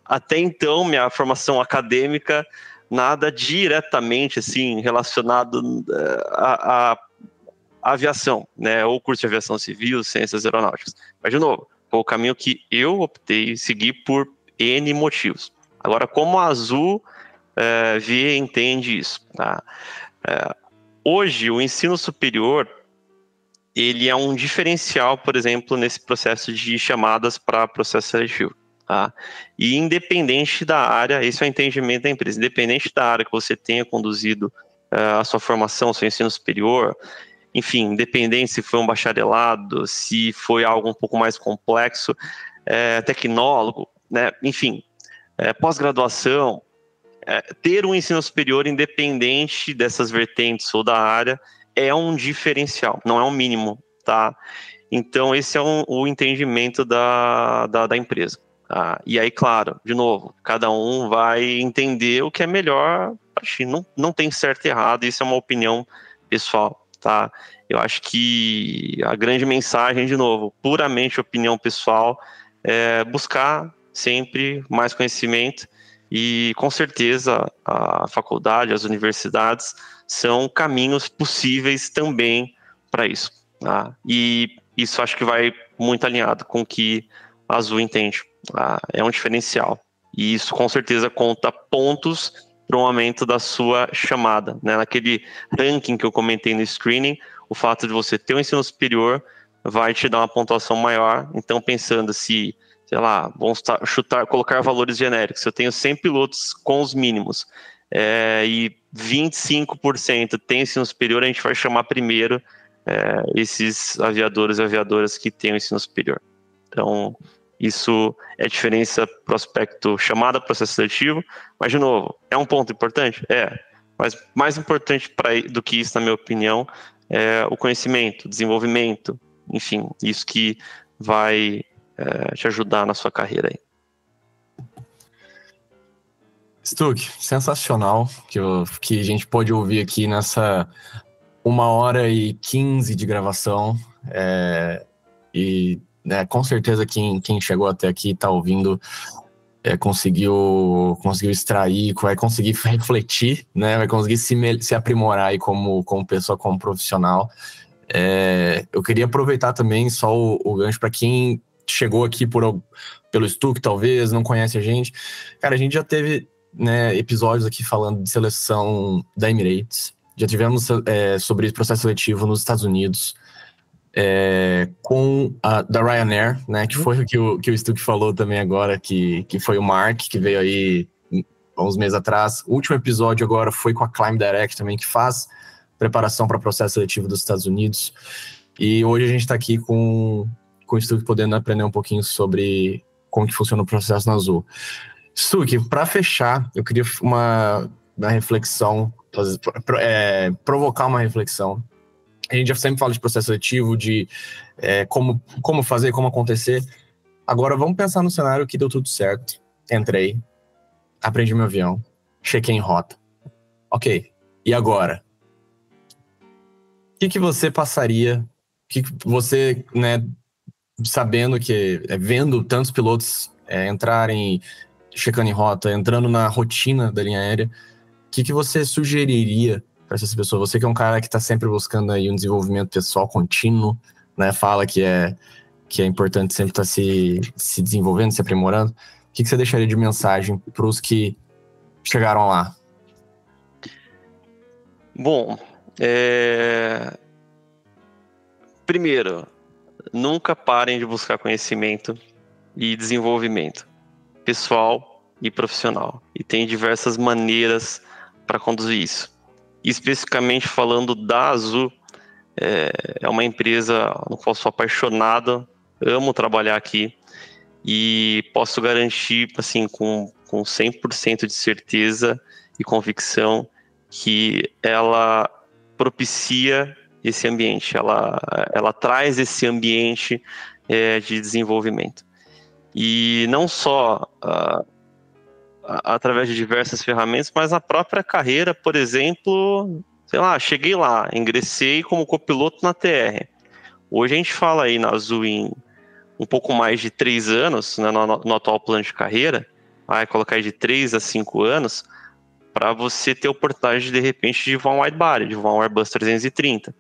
S1: até então minha formação acadêmica nada diretamente assim relacionado a aviação, né, ou curso de aviação civil, ciências aeronáuticas. Mas, de novo, foi o caminho que eu optei seguir por N motivos. Agora, como a Azul, vê e entende isso. Tá? Hoje, o ensino superior, ele é um diferencial, por exemplo, nesse processo de chamadas para processo seletivo. Tá? E independente da área, esse é o entendimento da empresa, independente da área que você tenha conduzido a sua formação, o seu ensino superior, enfim, independente se foi um bacharelado, se foi algo um pouco mais complexo, tecnólogo, né? Enfim, pós-graduação, ter um ensino superior independente dessas vertentes ou da área é um diferencial, não é um mínimo, tá? Então, esse é o entendimento da empresa. Tá? E aí, claro, de novo, cada um vai entender o que é melhor. Acho que não tem certo e errado, isso é uma opinião pessoal, tá? Eu acho que a grande mensagem, de novo, puramente opinião pessoal, é buscar sempre mais conhecimento e, com certeza, a faculdade, as universidades são caminhos possíveis também para isso. Tá? E isso acho que vai muito alinhado com o que a Azul entende. Tá? É um diferencial. E isso, com certeza, conta pontos para o aumento da sua chamada. Né? Naquele ranking que eu comentei no screening, o fato de você ter um ensino superior vai te dar uma pontuação maior. Então, pensando se, sei lá, vamos colocar valores genéricos. Se eu tenho 100 pilotos com os mínimos e 25% tem ensino superior, a gente vai chamar primeiro esses aviadores e aviadoras que têm o ensino superior. Então, isso é a diferença para o aspecto chamada processo seletivo, mas, de novo, é um ponto importante? Mas mais importante do que isso, na minha opinião, é o conhecimento, desenvolvimento, enfim, isso que vai te ajudar na sua carreira aí.
S4: Stuck, sensacional que a gente pôde ouvir aqui nessa 1h15 de gravação. E com certeza quem chegou até aqui está ouvindo conseguiu extrair, vai conseguir refletir, né? Vai conseguir se aprimorar aí como pessoa, como profissional. Eu queria aproveitar também só o gancho para quem chegou aqui pelo Stuck, talvez, não conhece a gente. Cara, a gente já teve episódios aqui falando de seleção da Emirates. Já tivemos sobre processo seletivo nos Estados Unidos, com da Ryanair, né, que foi o que o Stuck falou também agora, que foi o Mark, que veio aí uns meses atrás. O último episódio agora foi com a Climb Direct também, que faz preparação para processo seletivo dos Estados Unidos. E hoje a gente está aqui com o Stuck podendo aprender um pouquinho sobre como que funciona o processo na Azul. Stuck, para fechar, eu queria uma reflexão, provocar uma reflexão. A gente já sempre fala de processo seletivo, de como fazer, como acontecer. Agora vamos pensar no cenário que deu tudo certo. Entrei, aprendi meu avião, chequei em rota. Ok, e agora? O que você passaria, que você, sabendo que, vendo tantos pilotos entrarem, checando em rota, entrando na rotina da linha aérea, o que você sugeriria para essas pessoas? Você que é um cara que está sempre buscando aí um desenvolvimento pessoal contínuo, né? Fala que é importante sempre estar se desenvolvendo, se aprimorando. O que você deixaria de mensagem para os que chegaram lá?
S1: Bom, primeiro, nunca parem de buscar conhecimento e desenvolvimento pessoal e profissional. E tem diversas maneiras para conduzir isso. Especificamente falando da Azul, é uma empresa no qual sou apaixonado, amo trabalhar aqui e posso garantir, assim, com 100% de certeza e convicção que ela propicia esse ambiente, ela traz esse ambiente de desenvolvimento. E não só através de diversas ferramentas, mas na própria carreira, por exemplo, sei lá, cheguei lá, ingressei como copiloto na TR. Hoje a gente fala aí na Azul em um pouco mais de 3 anos, né, no atual plano de carreira, vai colocar aí de 3 a 5 anos, para você ter a oportunidade de repente de voar um wide body, de voar um Airbus 330.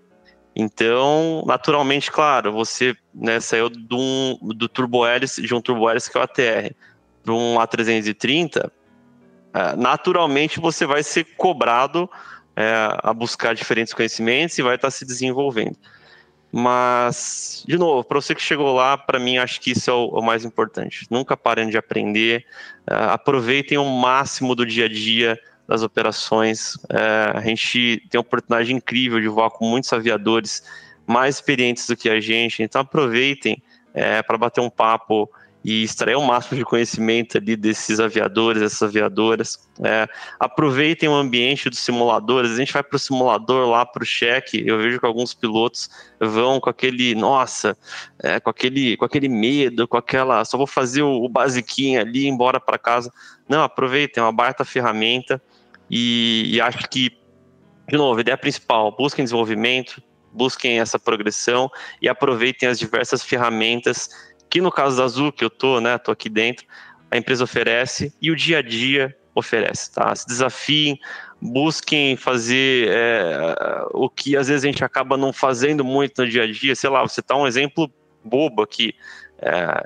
S1: Então, naturalmente, claro, você saiu do turbo hélice, de um turbo hélice que é o ATR, para um A330, naturalmente você vai ser cobrado a buscar diferentes conhecimentos e vai estar se desenvolvendo. Mas, de novo, para você que chegou lá, para mim, acho que isso é o mais importante. Nunca parem de aprender, aproveitem o máximo do dia a dia das operações. A gente tem uma oportunidade incrível de voar com muitos aviadores mais experientes do que a gente, então aproveitem para bater um papo e extrair o máximo de conhecimento ali desses aviadores, dessas aviadoras. Aproveitem o ambiente dos simuladores. A gente vai para o simulador lá para o check, eu vejo que alguns pilotos vão com aquele, com aquele medo, com aquela, só vou fazer o basiquinho ali e ir embora para casa. Não, aproveitem, é uma baita ferramenta e acho que, de novo, a ideia principal, busquem desenvolvimento, busquem essa progressão e aproveitem as diversas ferramentas que no caso da Azul, que eu tô aqui dentro, a empresa oferece e o dia a dia oferece, tá? Se desafiem, busquem fazer o que às vezes a gente acaba não fazendo muito no dia a dia, sei lá, você tá um exemplo bobo aqui,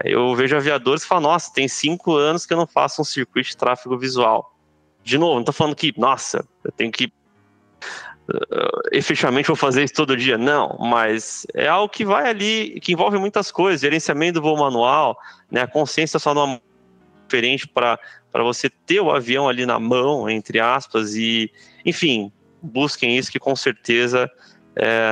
S1: eu vejo aviadores que falam, nossa, tem 5 anos que eu não faço um circuito de tráfego visual. De novo, não tô falando que, nossa, eu tenho que efetivamente vou fazer isso todo dia, não, mas é algo que vai ali, que envolve muitas coisas, gerenciamento do voo manual, a consciência só não é diferente para você ter o avião ali na mão, entre aspas, e enfim, busquem isso que com certeza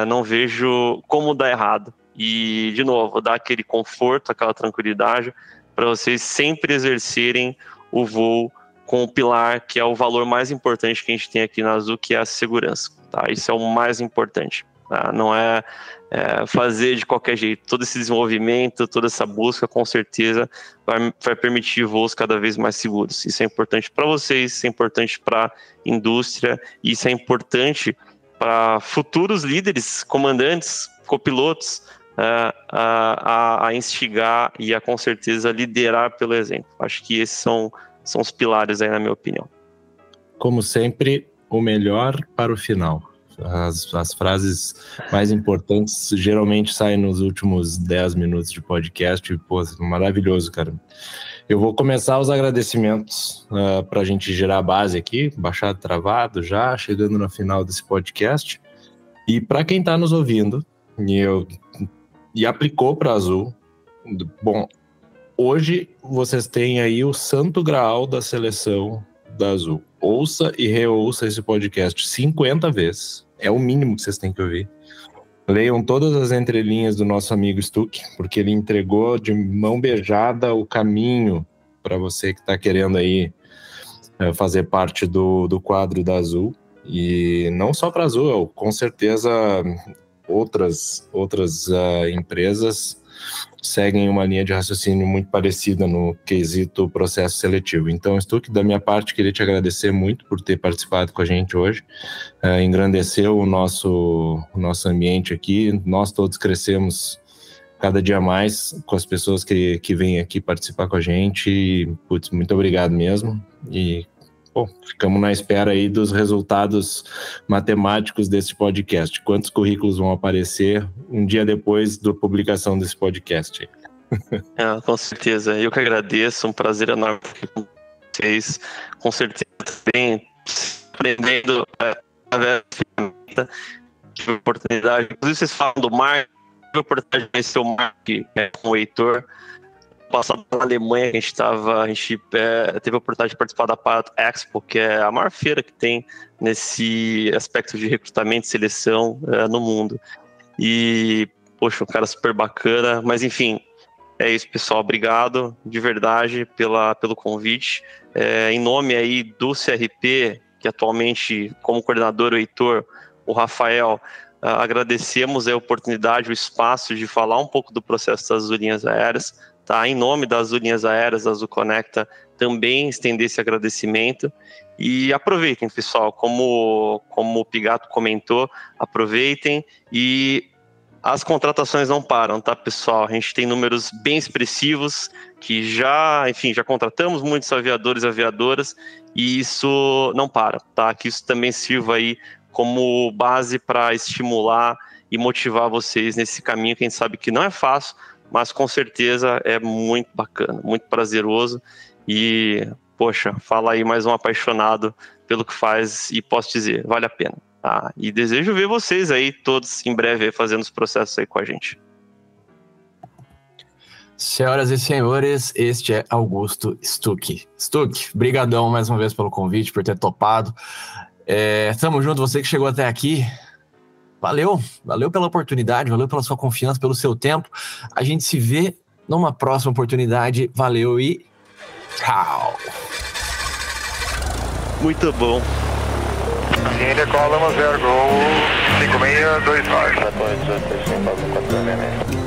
S1: não vejo como dar errado, e de novo, dar aquele conforto, aquela tranquilidade para vocês sempre exercerem o voo com o pilar, que é o valor mais importante que a gente tem aqui na Azul, que é a segurança. Tá? Isso é o mais importante. Tá? Não é fazer de qualquer jeito. Todo esse desenvolvimento, toda essa busca, com certeza, vai permitir voos cada vez mais seguros. Isso é importante para vocês, isso é importante para a indústria, e isso é importante para futuros líderes, comandantes, copilotos, a instigar e a, com certeza, liderar pelo exemplo. Acho que esses são os pilares aí, na minha opinião.
S5: Como sempre, o melhor para o final. As frases mais importantes geralmente saem nos últimos 10 minutos de podcast. Pô, maravilhoso, cara. Eu vou começar os agradecimentos para a gente gerar a base aqui, baixado travado já, chegando no final desse podcast. E para quem está nos ouvindo e aplicou para a Azul, bom, hoje vocês têm aí o santo graal da seleção da Azul. Ouça e reouça esse podcast 50 vezes. É o mínimo que vocês têm que ouvir. Leiam todas as entrelinhas do nosso amigo Stuck, porque ele entregou de mão beijada o caminho para você que está querendo aí fazer parte do quadro da Azul. E não só para a Azul, com certeza outras empresas seguem uma linha de raciocínio muito parecida no quesito processo seletivo. Então, Stuck, da minha parte, queria te agradecer muito por ter participado com a gente hoje, engrandeceu o nosso ambiente aqui, nós todos crescemos cada dia mais com as pessoas que vêm aqui participar com a gente, e, putz, muito obrigado mesmo, e bom, ficamos na espera aí dos resultados matemáticos desse podcast. Quantos currículos vão aparecer um dia depois da publicação desse podcast?
S1: Com certeza. Eu que agradeço. Um prazer enorme aqui com vocês. Com certeza também aprendendo através da ferramenta. Tive a oportunidade. Inclusive, vocês falam do Mark. Tive a oportunidade de conhecer o Mark com o Heitor. Passado na Alemanha, a gente teve a oportunidade de participar da Pilot Expo, que é a maior feira que tem nesse aspecto de recrutamento e seleção no mundo. E, poxa, um cara super bacana, mas enfim, é isso, pessoal, obrigado de verdade pelo convite. Em nome aí do CRP, que atualmente, como coordenador, o Heitor, o Rafael, agradecemos a oportunidade, o espaço de falar um pouco do processo das linhas aéreas. Tá, em nome das linhas aéreas da Azul Conecta, também estender esse agradecimento e aproveitem, pessoal, como o Pigato comentou, aproveitem, e as contratações não param, tá, pessoal? A gente tem números bem expressivos, que já contratamos muitos aviadores e aviadoras, e isso não para, tá? Que isso também sirva aí como base para estimular e motivar vocês nesse caminho, que a gente sabe que não é fácil, mas com certeza é muito bacana, muito prazeroso, e poxa, fala aí mais um apaixonado pelo que faz e posso dizer, vale a pena. Tá? E desejo ver vocês aí todos em breve fazendo os processos aí com a gente.
S4: Senhoras e senhores, este é Augusto Stuck. Stuck, brigadão mais uma vez pelo convite, por ter topado. Tamo junto, você que chegou até aqui. Valeu pela oportunidade, valeu pela sua confiança, pelo seu tempo. A gente se vê numa próxima oportunidade. Valeu e tchau.
S1: Muito bom.
S2: Engenheiro Column 0 Gol 5629.